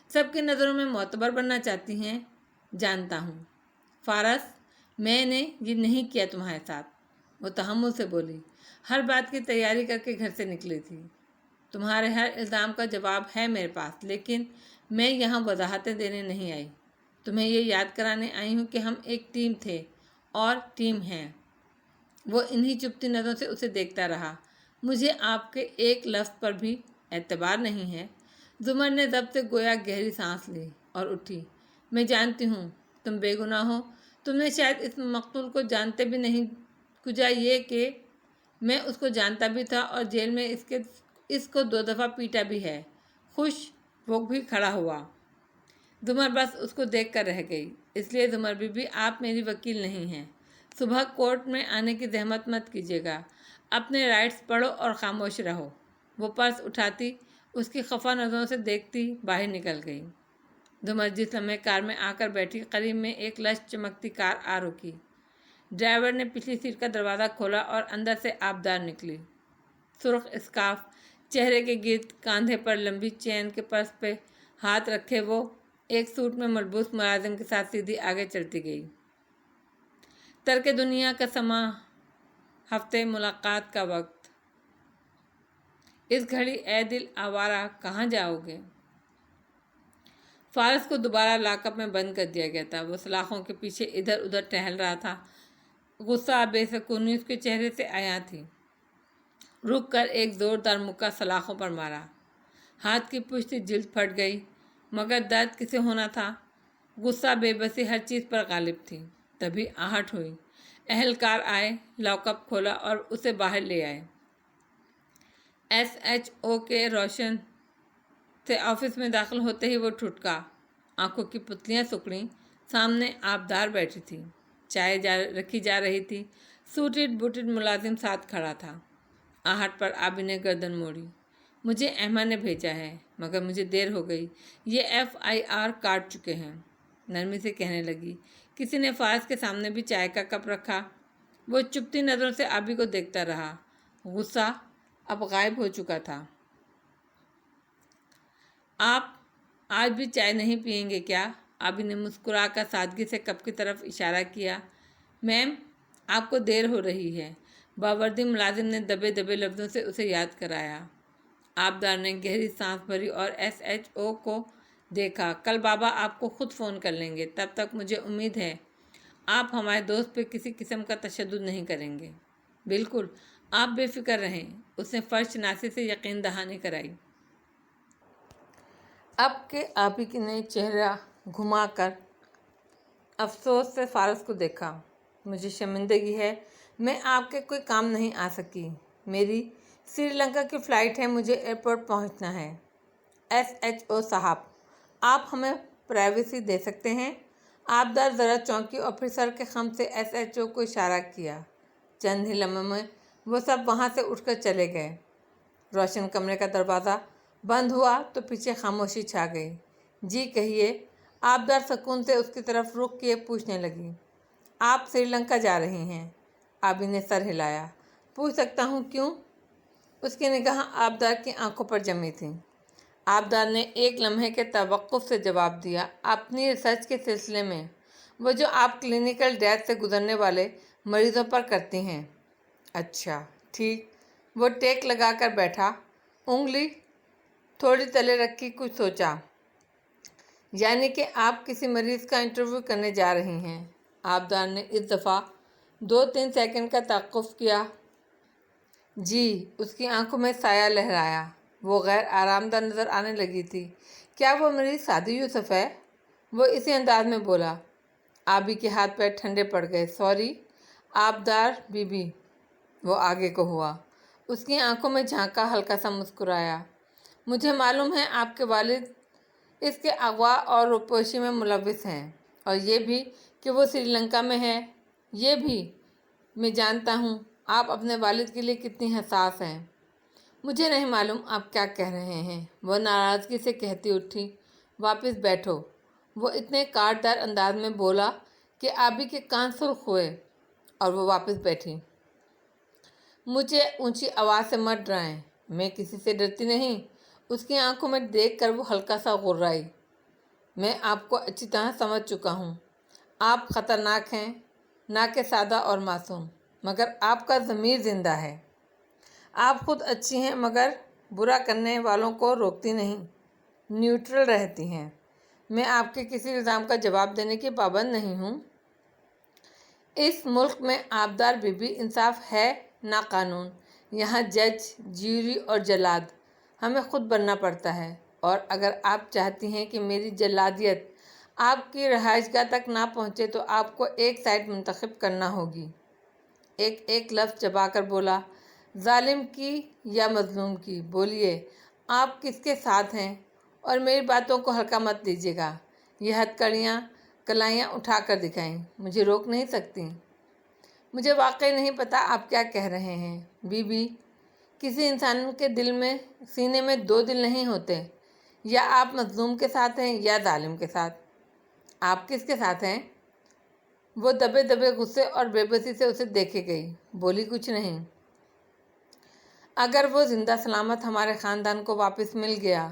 سب کی نظروں میں معتبر بننا چاہتی ہیں، جانتا ہوں۔ فارس، میں نے یہ نہیں کیا تمہارے ساتھ، وہ تحمل سے بولی۔ ہر بات کی تیاری کر کے گھر سے نکلی تھی۔ تمہارے ہر الزام کا جواب ہے میرے پاس، لیکن میں یہاں وضاحتیں دینے نہیں آئی۔ تمہیں یہ یاد کرانے آئی ہوں کہ ہم ایک ٹیم تھے اور ٹیم ہیں۔ وہ انہی چپتی نظروں سے اسے دیکھتا رہا۔ مجھے آپ کے ایک لفظ پر بھی اعتبار نہیں ہے۔ زمر نے ضبط سے گویا گہری سانس لی اور اٹھی۔ میں جانتی ہوں تم بے گناہ ہو۔ تم نے شاید اس مقتول کو جانتے بھی نہیں، کجا یہ کہ میں اس کو جانتا بھی تھا اور جیل میں اس کو 2 دفعہ پیٹا بھی ہے۔ خوش، وہ بھی کھڑا ہوا۔ زمر بس اس کو دیکھ کر رہ گئی۔ اس لیے زمر بی بی، آپ میری وکیل نہیں ہیں۔ صبح کورٹ میں آنے کی زحمت مت کیجیے گا۔ اپنے رائٹس پڑھو اور خاموش رہو۔ وہ پرس اٹھاتی اس کی خفا نظروں سے دیکھتی باہر نکل گئی۔ دمر جس لمحے کار میں آ کر بیٹھی، قریب میں ایک لش چمکتی کار آ رکی۔ ڈرائیور نے پچھلی سیٹ کا دروازہ کھولا اور اندر سے آبدار نکلی۔ سرخ اسکارف چہرے کے گرد، کاندھے پر لمبی چین کے پرس پہ ہاتھ رکھے وہ ایک سوٹ میں ملبوس ملازم کے ساتھ سیدھی آگے چلتی گئی۔ ترک دنیا کا سما، ہفتے ملاقات کا وقت۔ اس گھڑی اے دل آوارہ کہاں جاؤ گے؟ فارس کو دوبارہ لاک اپ میں بند کر دیا گیا تھا۔ وہ سلاخوں کے پیچھے ادھر ادھر ٹہل رہا تھا۔ غصہ، بے سکونی اس کے چہرے سے عیاں تھی۔ رک کر ایک زوردار مکہ سلاخوں پر مارا۔ ہاتھ کی پشت جلد پھٹ گئی، مگر درد کسے ہونا تھا؟ غصہ، بے بسی ہر چیز پر غالب تھی۔ تبھی آہٹ ہوئی۔ اہلکار آئے، لاک اپ کھولا اور اسے باہر لے آئے۔ SHO کے روشن سے آفس میں داخل ہوتے ہی وہ ٹھٹکا۔ آنکھوں کی پتلیاں سکڑیں۔ سامنے آبدار بیٹھی تھی، چائے رکھی جا رہی تھی۔ سوٹڈ بوٹڈ ملازم ساتھ کھڑا تھا۔ آہٹ پر آبی نے گردن موڑی۔ مجھے احمد نے بھیجا ہے، مگر مجھے دیر ہو گئی، یہ FIR کاٹ چکے ہیں، نرمی سے کہنے لگی۔ کسی نے فارس کے سامنے بھی چائے کا کپ رکھا۔ وہ چپتی نظروں سے آبی کو دیکھتا رہا۔ غصہ اب غائب ہو چکا تھا۔ آپ آج بھی چائے نہیں پئیں گے کیا؟ آبی نے مسکرا کر سادگی سے کپ کی طرف اشارہ کیا۔ میم، آپ کو دیر ہو رہی ہے، باوردی ملازم نے دبے دبے لفظوں سے اسے یاد کرایا۔ آبدار نے گہری سانس بھری اور SHO کو دیکھا۔ کل بابا آپ کو خود فون کر لیں گے، تب تک مجھے امید ہے آپ ہمارے دوست پہ کسی قسم کا تشدد نہیں کریں گے۔ بالکل، آپ بے فکر رہیں، اس نے فرش شناسی سے یقین دہانی کرائی۔ اب کہ آبی نے چہرہ گھما کر افسوس سے فارس کو دیکھا۔ مجھے شرمندگی ہے، میں آپ کے کوئی کام نہیں آ سکی۔ میری سری لنکا کی فلائٹ ہے، مجھے ایئرپورٹ پہنچنا ہے۔ SHO صاحب، آپ ہمیں پرائیویسی دے سکتے ہیں؟ آبدار ذرا چونکی اور پھر سر کے خم سے SHO کو اشارہ کیا۔ چند ہی لمحوں میں وہ سب وہاں سے اٹھ کر چلے گئے۔ روشن کمرے کا دروازہ بند ہوا تو پیچھے خاموشی چھا گئی۔ جی کہیے، آبدار سکون سے اس کی طرف رخ کیے پوچھنے لگی۔ آپ سری لنکا جا رہی ہیں؟ آبی نے سر ہلایا۔ پوچھ سکتا ہوں کیوں؟ اس کی نگاہیں آبدار کی آنکھوں پر جمی تھیں۔ آبدار نے ایک لمحے کے توقف سے جواب دیا۔ اپنی ریسرچ کے سلسلے میں، وہ جو آپ کلینیکل ڈیتھ سے گزرنے والے مریضوں پر کرتی ہیں۔ اچھا، ٹھیک۔ وہ ٹیک لگا کر بیٹھا، انگلی تھوڑی تلے رکھی، کچھ سوچا۔ یعنی کہ آپ کسی مریض کا انٹرویو کرنے جا رہی ہیں؟ آبدار نے اس دفعہ 2-3 سیکنڈ کا توقف کیا۔ جی، اس کی آنکھوں میں سایہ لہرایا۔ وہ غیر آرام دہ نظر آنے لگی تھی۔ کیا وہ مریض سعدی یوسف ہے؟ وہ اسی انداز میں بولا۔ آبی کے ہاتھ پیر ٹھنڈے پڑ گئے۔ سوری آبدار بی بی، وہ آگے کو ہوا۔ اس کی آنکھوں میں جھانکا، ہلکا سا مسکرایا۔ مجھے معلوم ہے آپ کے والد اس کے اغوا اور روپوشی میں ملوث ہیں، اور یہ بھی کہ وہ سری لنکا میں ہے، یہ بھی میں جانتا ہوں۔ آپ اپنے والد کے لیے کتنی حساس ہیں۔ مجھے نہیں معلوم آپ کیا کہہ رہے ہیں، وہ ناراضگی سے کہتی اٹھی۔ واپس بیٹھو، وہ اتنے کاٹدار انداز میں بولا کہ آبی کے کان سرخ ہوئے اور وہ واپس بیٹھی۔ مجھے اونچی آواز سے مت ڈرائیں، میں کسی سے ڈرتی نہیں۔ اس کی آنکھوں میں دیکھ کر وہ ہلکا سا غرائی۔ میں آپ کو اچھی طرح سمجھ چکا ہوں۔ آپ خطرناک ہیں، نہ کہ سادہ اور معصوم، مگر آپ کا ضمیر زندہ ہے۔ آپ خود اچھی ہیں، مگر برا کرنے والوں کو روکتی نہیں، نیوٹرل رہتی ہیں۔ میں آپ کے کسی الزام کا جواب دینے کی پابند نہیں ہوں۔ اس ملک میں آبدار بی بی انصاف ہے نہ قانون۔ یہاں جج، جیوری اور جلاد ہمیں خود بننا پڑتا ہے، اور اگر آپ چاہتی ہیں کہ میری جلادیت آپ کی رہائش گاہ تک نہ پہنچے تو آپ کو ایک سائٹ منتخب کرنا ہوگی۔ ایک لفظ چبا کر بولا۔ ظالم کی یا مظلوم کی؟ بولیے، آپ کس کے ساتھ ہیں؟ اور میری باتوں کو ہلکا مت لیجیے گا۔ یہ ہتھکڑیاں کلائیاں اٹھا کر دکھائیں، مجھے روک نہیں سکتی۔ مجھے واقعی نہیں پتہ آپ کیا کہہ رہے ہیں بی بی۔ کسی انسان کے سینے میں دو دل نہیں ہوتے، یا آپ مظلوم کے ساتھ ہیں یا ظالم کے ساتھ۔ آپ کس کے ساتھ ہیں؟ وہ دبے دبے غصے اور بے بسی سے اسے دیکھے گئی، بولی کچھ نہیں۔ اگر وہ زندہ سلامت ہمارے خاندان کو واپس مل گیا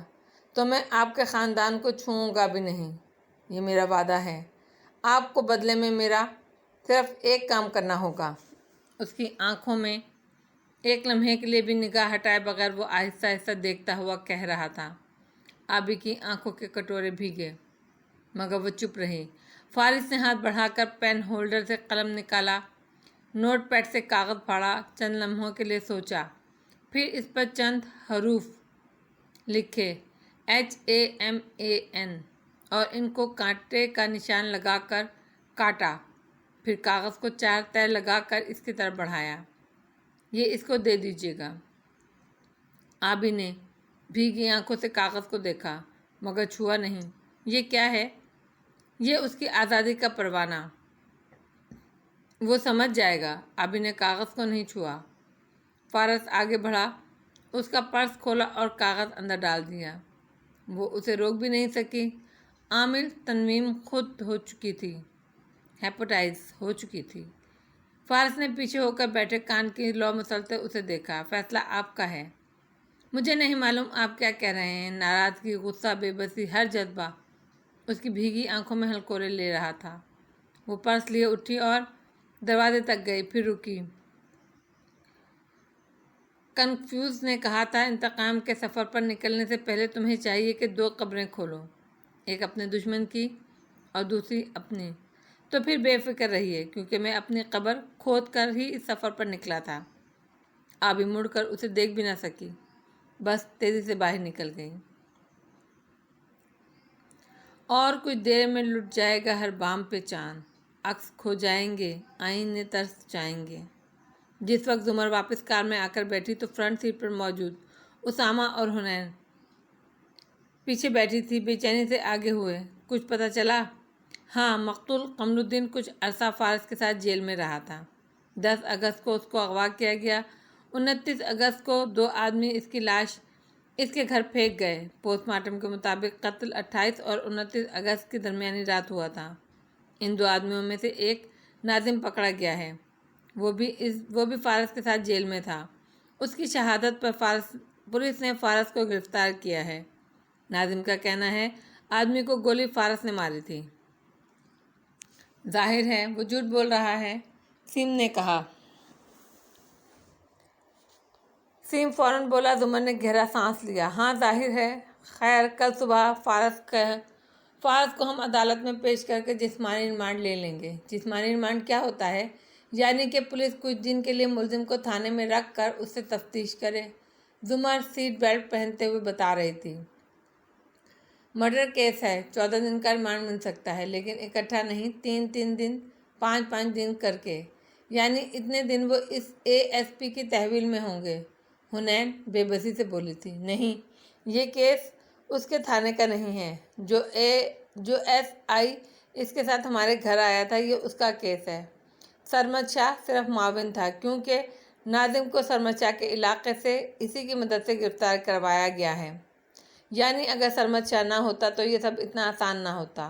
تو میں آپ کے خاندان کو چھوؤں گا بھی نہیں، یہ میرا وعدہ ہے۔ آپ کو بدلے میں میرا صرف ایک کام کرنا ہوگا۔ اس کی آنکھوں میں ایک لمحے کے لیے بھی نگاہ ہٹائے بغیر وہ آہستہ آہستہ دیکھتا ہوا کہہ رہا تھا۔ آبی کی آنکھوں کے کٹورے بھیگے، مگر وہ چپ رہی۔ فارس نے ہاتھ بڑھا کر پین ہولڈر سے قلم نکالا، نوٹ پیڈ سے کاغذ پھاڑا، چند لمحوں کے لیے سوچا، پھر اس پر چند حروف لکھے HAMAN اور ان کو کانٹے کا نشان لگا کر کاٹا، پھر کاغذ کو 4 تہہ لگا کر اس کی طرف بڑھایا۔ یہ اس کو دے دیجیے گا۔ آبی نے بھیگی آنکھوں سے کاغذ کو دیکھا مگر چھوا نہیں۔ یہ کیا ہے؟ یہ اس کی آزادی کا پروانہ، وہ سمجھ جائے گا۔ آبی نے کاغذ کو نہیں چھوا۔ فارس آگے بڑھا، اس کا پرس کھولا اور کاغذ اندر ڈال دیا۔ وہ اسے روک بھی نہیں سکی۔ عامل تنویم خود ہو چکی تھی، ہیپاٹائٹس ہو چکی تھی۔ فارس نے پیچھے ہو کر بیٹھے کان کی لو مسلتے اسے دیکھا۔ فیصلہ آپ کا ہے۔ مجھے نہیں معلوم آپ کیا کہہ رہے ہیں۔ ناراضگی، غصہ، بے بسی، ہر جذبہ اس کی بھیگی آنکھوں میں ہلکورے لے رہا تھا۔ وہ پرس لیے اٹھی اور دروازے تک گئی، پھر رکی۔ کنفیوز نے کہا تھا، انتقام کے سفر پر نکلنے سے پہلے تمہیں چاہیے کہ 2 قبریں کھولو، ایک اپنے دشمن کی اور دوسری اپنی۔ تو پھر بے فکر رہیے، کیونکہ میں اپنی قبر کھود کر ہی اس سفر پر نکلا تھا۔ آبی مڑ کر اسے دیکھ بھی نہ سکی، بس تیزی سے باہر نکل گئی۔ اور کچھ دیر میں لٹ جائے گا ہر بام پہ چاند، عکس کھو جائیں گے، آئینے ترس جائیں گے۔ جس وقت زمر واپس کار میں آ کر بیٹھی تو فرنٹ سیٹ پر موجود اسامہ اور حنین پیچھے بیٹھی تھی، بے چینی سے آگے ہوئے۔ کچھ پتہ چلا؟ ہاں، مقتول قمر الدین کچھ عرصہ فارس کے ساتھ جیل میں رہا تھا۔ 10 اگست کو اس کو اغوا کیا گیا۔ 29 اگست کو 2 آدمی اس کی لاش اس کے گھر پھینک گئے۔ پوسٹ مارٹم کے مطابق قتل 28 اور 29 اگست کی درمیانی رات ہوا تھا۔ ان 2 آدمیوں میں سے ایک ناظم پکڑا گیا ہے، وہ بھی فارس کے ساتھ جیل میں تھا۔ اس کی شہادت پر پولیس نے فارس کو گرفتار کیا ہے۔ ناظم کا کہنا ہے آدمی کو گولی فارس نے ماری تھی۔ ظاہر ہے وہ جھوٹ بول رہا ہے، سیم نے کہا۔ سیم فوراً بولا۔ زمر نے گہرا سانس لیا۔ ہاں ظاہر ہے۔ خیر، کل صبح فارس کو ہم عدالت میں پیش کر کے جسمانی ریمانڈ لے لیں گے۔ جسمانی ریمانڈ کیا ہوتا ہے؟ یعنی کہ پولیس کچھ دن کے لیے ملزم کو تھانے میں رکھ کر اس سے تفتیش کرے۔ زمر سیٹ بیلٹ پہنتے ہوئے بتا رہی تھی۔ مرڈر کیس ہے، 14 دن کا ریمانڈ مل سکتا ہے، لیکن اکٹھا نہیں، 3 دن، 5 دن کر کے، یعنی اتنے دن وہ اس ASP کی تحویل میں ہوں گے۔ حنین بے بسی سے بولی تھی۔ نہیں، یہ کیس اس کے تھانے کا نہیں ہے۔ جو SI اس کے ساتھ ہمارے گھر آیا تھا، یہ اس کا کیس ہے۔ سرمد شاہ صرف معاون تھا، کیونکہ ناظم کو سرمد شاہ کے علاقے سے اسی کی مدد سے گرفتار کروایا گیا ہے۔ یعنی اگر سرمد شاہ نہ ہوتا تو یہ سب اتنا آسان نہ ہوتا۔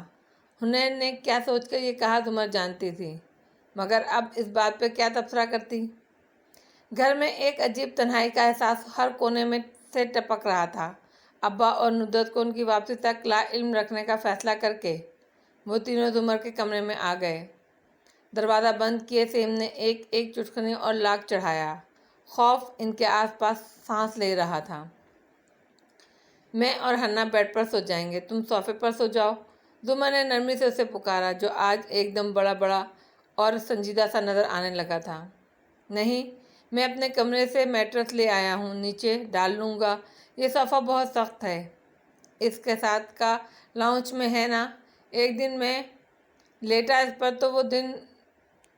حنین نے کیا سوچ کر یہ کہا زمر جانتی تھی، مگر اب اس بات پہ کیا تبصرہ کرتی؟ گھر میں ایک عجیب تنہائی کا احساس ہر کونے میں سے ٹپک رہا تھا۔ ابا اور ندرت کو ان کی واپسی تک لا علم رکھنے کا فیصلہ کر کے وہ تینوں زمر کے کمرے میں آ گئے۔ دروازہ بند کیے سیم نے ایک ایک چٹکنی اور لاک چڑھایا۔ خوف ان کے آس پاس سانس لے رہا تھا۔ میں اور ہنا بیڈ پر سو جائیں گے، تم صوفے پر سو جاؤ، زمر نے نرمی سے اسے پکارا، جو آج ایک دم بڑا اور سنجیدہ سا نظر آنے لگا تھا۔ نہیں، میں اپنے کمرے سے میٹرس لے آیا ہوں، نیچے ڈال لوں گا۔ یہ صوفہ بہت سخت ہے، اس کے ساتھ کا لاؤنج میں ہے نا۔ ایک دن میں لیٹا اس پر تو وہ دن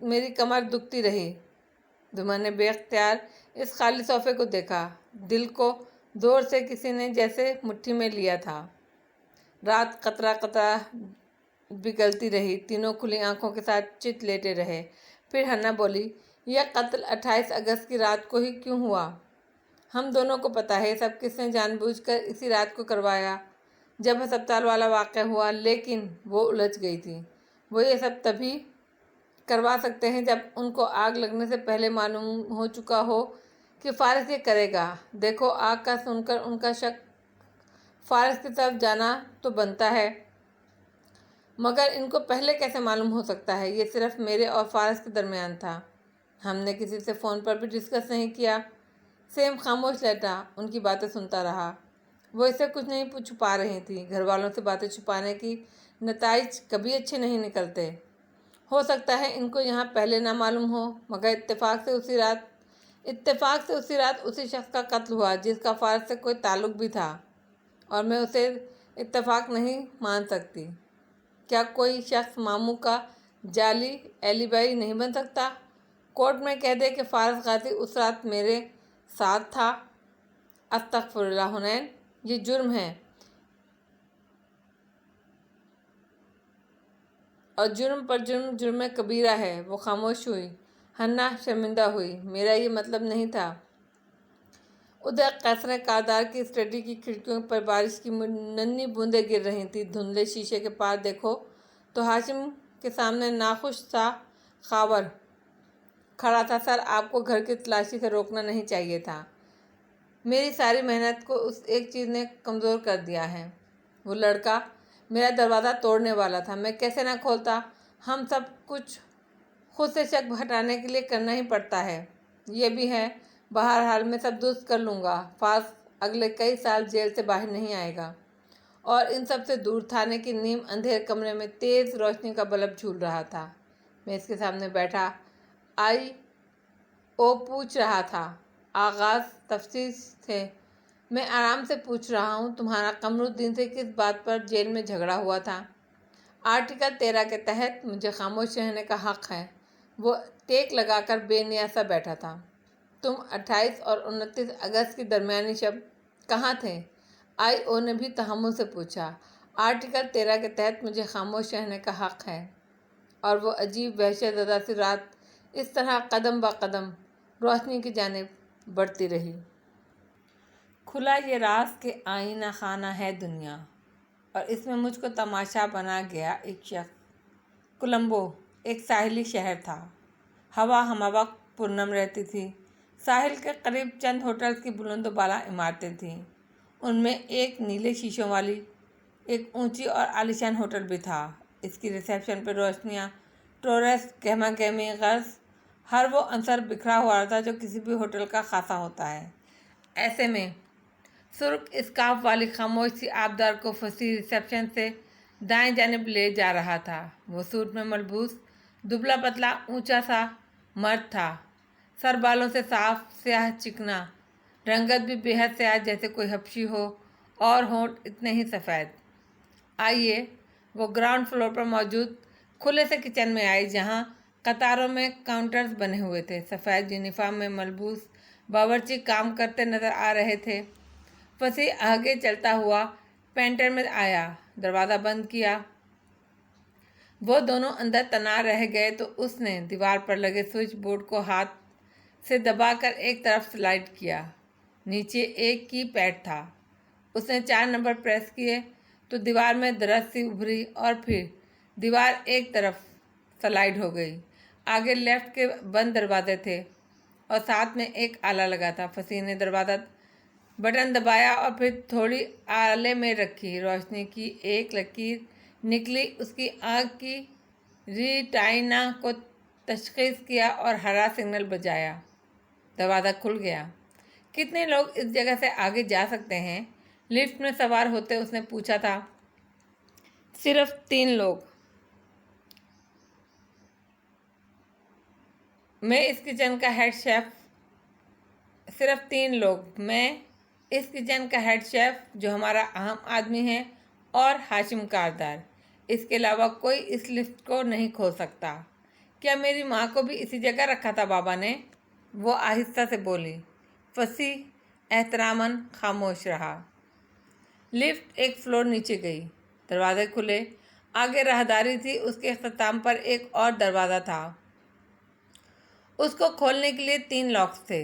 میری کمر دکھتی رہی۔ زمر نے بے اختیار اس خالی صوفے کو دیکھا۔ دل کو زور سے کسی نے جیسے مٹھی میں لیا تھا۔ رات قطرہ قطرہ پگھلتی رہی۔ تینوں کھلی آنکھوں کے ساتھ چت لیٹے رہے۔ پھر ہنا بولی، یہ قتل 28 اگست کی رات کو ہی کیوں ہوا؟ ہم دونوں کو پتہ ہے سب کس نے جان بوجھ کر اسی رات کو کروایا جب ہسپتال والا واقعہ ہوا، لیکن وہ الجھ گئی تھی۔ وہ یہ سب تبھی کروا سکتے ہیں جب ان کو آگ لگنے سے پہلے معلوم ہو چکا ہو کہ فارس یہ کرے گا۔ دیکھو، آگ کا سن کر ان کا شک فارس کی طرف جانا تو بنتا ہے، مگر ان کو پہلے کیسے معلوم ہو سکتا ہے؟ یہ صرف میرے اور فارس کے درمیان تھا، ہم نے کسی سے فون پر بھی ڈسکس نہیں کیا۔ سیم خاموش لیٹا، ان کی باتیں سنتا رہا۔ وہ اس سے کچھ نہیں چھپا رہی تھی۔ گھر والوں سے باتیں چھپانے کی نتائج کبھی اچھے نہیں نکلتے۔ ہو سکتا ہے ان کو یہاں پہلے نہ معلوم ہو، مگر اتفاق سے اسی رات اسی شخص کا قتل ہوا جس کا فارس سے کوئی تعلق بھی تھا، اور میں اسے اتفاق نہیں مان سکتی۔ کیا کوئی شخص ماموں کا جعلی ایلیبائی نہیں بن سکتا؟ کورٹ میں کہہ دے کہ فارس غازی اس رات میرے ساتھ تھا۔ استغفر اللہ حنین، یہ جرم ہے، اور جرم پر جرم کبیرہ ہے۔ وہ خاموش ہوئی۔ حنا شرمندہ ہوئی۔ میرا یہ مطلب نہیں تھا۔ ادھر قصر کاردار کی اسٹڈی کی کھڑکیوں پر بارش کی ننھی بوندیں گر رہی تھیں۔ دھندلے شیشے کے پار دیکھو تو ہاشم کے سامنے ناخوش سا خاور کھڑا تھا۔ سر، آپ کو گھر کی تلاشی سے روکنا نہیں چاہیے تھا۔ میری ساری محنت کو اس ایک چیز نے کمزور کر دیا ہے۔ وہ لڑکا میرا دروازہ توڑنے والا تھا، میں کیسے نہ کھولتا؟ ہم سب کچھ خود سے شک ہٹانے کے لیے کرنا ہی پڑتا ہے۔ یہ بھی ہے، بہرحال میں سب درست کر لوں گا۔ فارس اگلے کئی سال جیل سے باہر نہیں آئے گا۔ اور ان سب سے دور تھانے کے نیم اندھیر کمرے میں تیز روشنی کا بلب جھول رہا تھا۔ میں اس کے سامنے بیٹھا I.O پوچھ رہا تھا، آغاز تفتیش سے۔ میں آرام سے پوچھ رہا ہوں، تمہارا قمرالدین سے کس بات پر جیل میں جھگڑا ہوا تھا؟ آرٹیکل 13 کے تحت مجھے خاموش رہنے کا حق ہے۔ وہ ٹیک لگا کر بے نیاز سا بیٹھا تھا۔ تم 28 اور 29 اگست کی درمیانی شب کہاں تھے؟ I.O نے بھی تحمل سے پوچھا۔ آرٹیکل 13 کے تحت مجھے خاموش رہنے کا حق ہے۔ اور وہ عجیب وحشت زدہ سی رات اس طرح قدم با قدم روشنی کی جانب بڑھتی رہی۔ کھلا یہ راز کہ آئینہ خانہ ہے دنیا، اور اس میں مجھ کو تماشا بنا گیا ایک شخص۔ کولمبو ایک ساحلی شہر تھا۔ ہوا ہمہ وقت پرنم رہتی تھی۔ ساحل کے قریب چند ہوٹلز کی بلند و بالا عمارتیں تھیں۔ ان میں ایک نیلے شیشوں والی ایک اونچی اور عالیشان ہوٹل بھی تھا۔ اس کی ریسیپشن پہ روشنیاں، ٹورسٹ، گہما گہمی، غرض ہر وہ عنصر بکھرا ہوا تھا جو کسی بھی ہوٹل کا خاصہ ہوتا ہے۔ ایسے میں سرخ اسکارف والی خاموش سی آبدار کو فصیح ریسیپشن سے دائیں جانب لے جا رہا تھا۔ وہ سوٹ میں ملبوس دبلا پتلا اونچا سا مرد تھا، سر بالوں سے صاف سیاہ چکنا، رنگت بھی بے حد سیاہ جیسے کوئی حبشی ہو، اور ہونٹ اتنے ہی سفید۔ آئیے، وہ گراؤنڈ فلور پر موجود کھلے سے کچن میں آئی، جہاں قطاروں میں کاؤنٹرز بنے ہوئے تھے۔ سفید یونیفارم میں ملبوس باورچی کام کرتے نظر آ رہے تھے۔ فصیح آگے چلتا ہوا پینٹر میں آیا، دروازہ بند کیا۔ وہ دونوں اندر تنہا رہ گئے تو اس نے دیوار پر لگے سوئچ بورڈ کو ہاتھ سے دبا کر ایک طرف سلائیڈ کیا۔ نیچے ایک کی پیڈ تھا۔ اس نے 4 نمبر پریس کیے تو دیوار میں درز سی ابھری، اور پھر دیوار ایک طرف سلائیڈ ہو گئی۔ آگے لیفٹ کے بند دروازے تھے، اور ساتھ میں ایک آلہ لگا تھا۔ فصیح نے دروازہ بٹن دبایا اور پھر تھوڑی آلے میں رکھی۔ روشنی کی ایک لکیر نکلی، اس کی آنکھ کی ریٹائنا کو تشخیص کیا اور ہرا سگنل بجایا۔ دروازہ کھل گیا۔ کتنے لوگ اس جگہ سے آگے جا سکتے ہیں؟ لفٹ میں سوار ہوتے اس نے پوچھا تھا۔ صرف 3 لوگ۔ میں اس کچن کا ہیڈ شیف۔ صرف 3 لوگ، میں اس کچن کا ہیڈ شیف جو ہمارا اہم آدمی ہے، اور ہاشم کاردار۔ اس کے علاوہ کوئی اس لفٹ کو نہیں کھول سکتا۔ کیا میری ماں کو بھی اسی جگہ رکھا تھا بابا نے؟ وہ آہستہ سے بولی۔ فصیح احتراماً خاموش رہا۔ لفٹ ایک فلور نیچے گئی۔ دروازے کھلے۔ آگے راہداری تھی۔ اس کے اختتام پر ایک اور دروازہ تھا۔ اس کو کھولنے کے لیے 3 لاکس تھے۔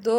2